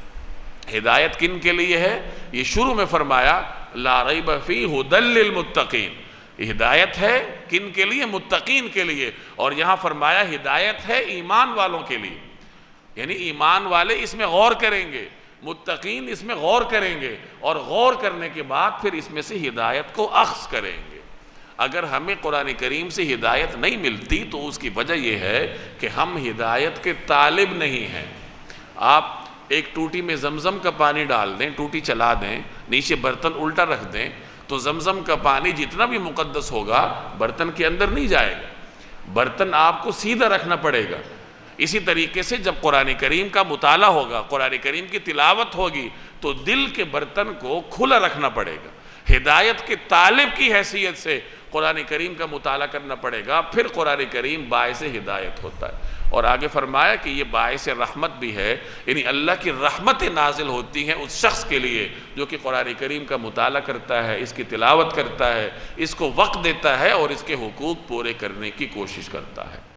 ہدایت کن کے لیے ہے؟ یہ شروع میں فرمایا لا ریب فیہ ھدی للمتقین، ہدایت ہے کن کے لیے؟ متقین کے لیے۔ اور یہاں فرمایا ہدایت ہے ایمان والوں کے لیے، یعنی ایمان والے اس میں غور کریں گے، متقین اس میں غور کریں گے، اور غور کرنے کے بعد پھر اس میں سے ہدایت کو اخذ کریں گے۔ اگر ہمیں قرآن کریم سے ہدایت نہیں ملتی تو اس کی وجہ یہ ہے کہ ہم ہدایت کے طالب نہیں ہیں۔ آپ ایک ٹوٹی میں زمزم کا پانی ڈال دیں، ٹوٹی چلا دیں، نیچے برتن الٹا رکھ دیں، تو زمزم کا پانی جتنا بھی مقدس ہوگا برتن کے اندر نہیں جائے گا، برتن آپ کو سیدھا رکھنا پڑے گا۔ اسی طریقے سے جب قرآن کریم کا مطالعہ ہوگا، قرآن کریم کی تلاوت ہوگی، تو دل کے برتن کو کھلا رکھنا پڑے گا۔ ہدایت کے طالب کی حیثیت سے قرآن کریم کا مطالعہ کرنا پڑے گا، پھر قرآن کریم باعث ہدایت ہوتا ہے۔ اور آگے فرمایا کہ یہ باعث رحمت بھی ہے، یعنی اللہ کی رحمتیں نازل ہوتی ہیں اس شخص کے لیے جو کہ قرآن کریم کا مطالعہ کرتا ہے، اس کی تلاوت کرتا ہے، اس کو وقت دیتا ہے اور اس کے حقوق پورے کرنے کی کوشش کرتا ہے۔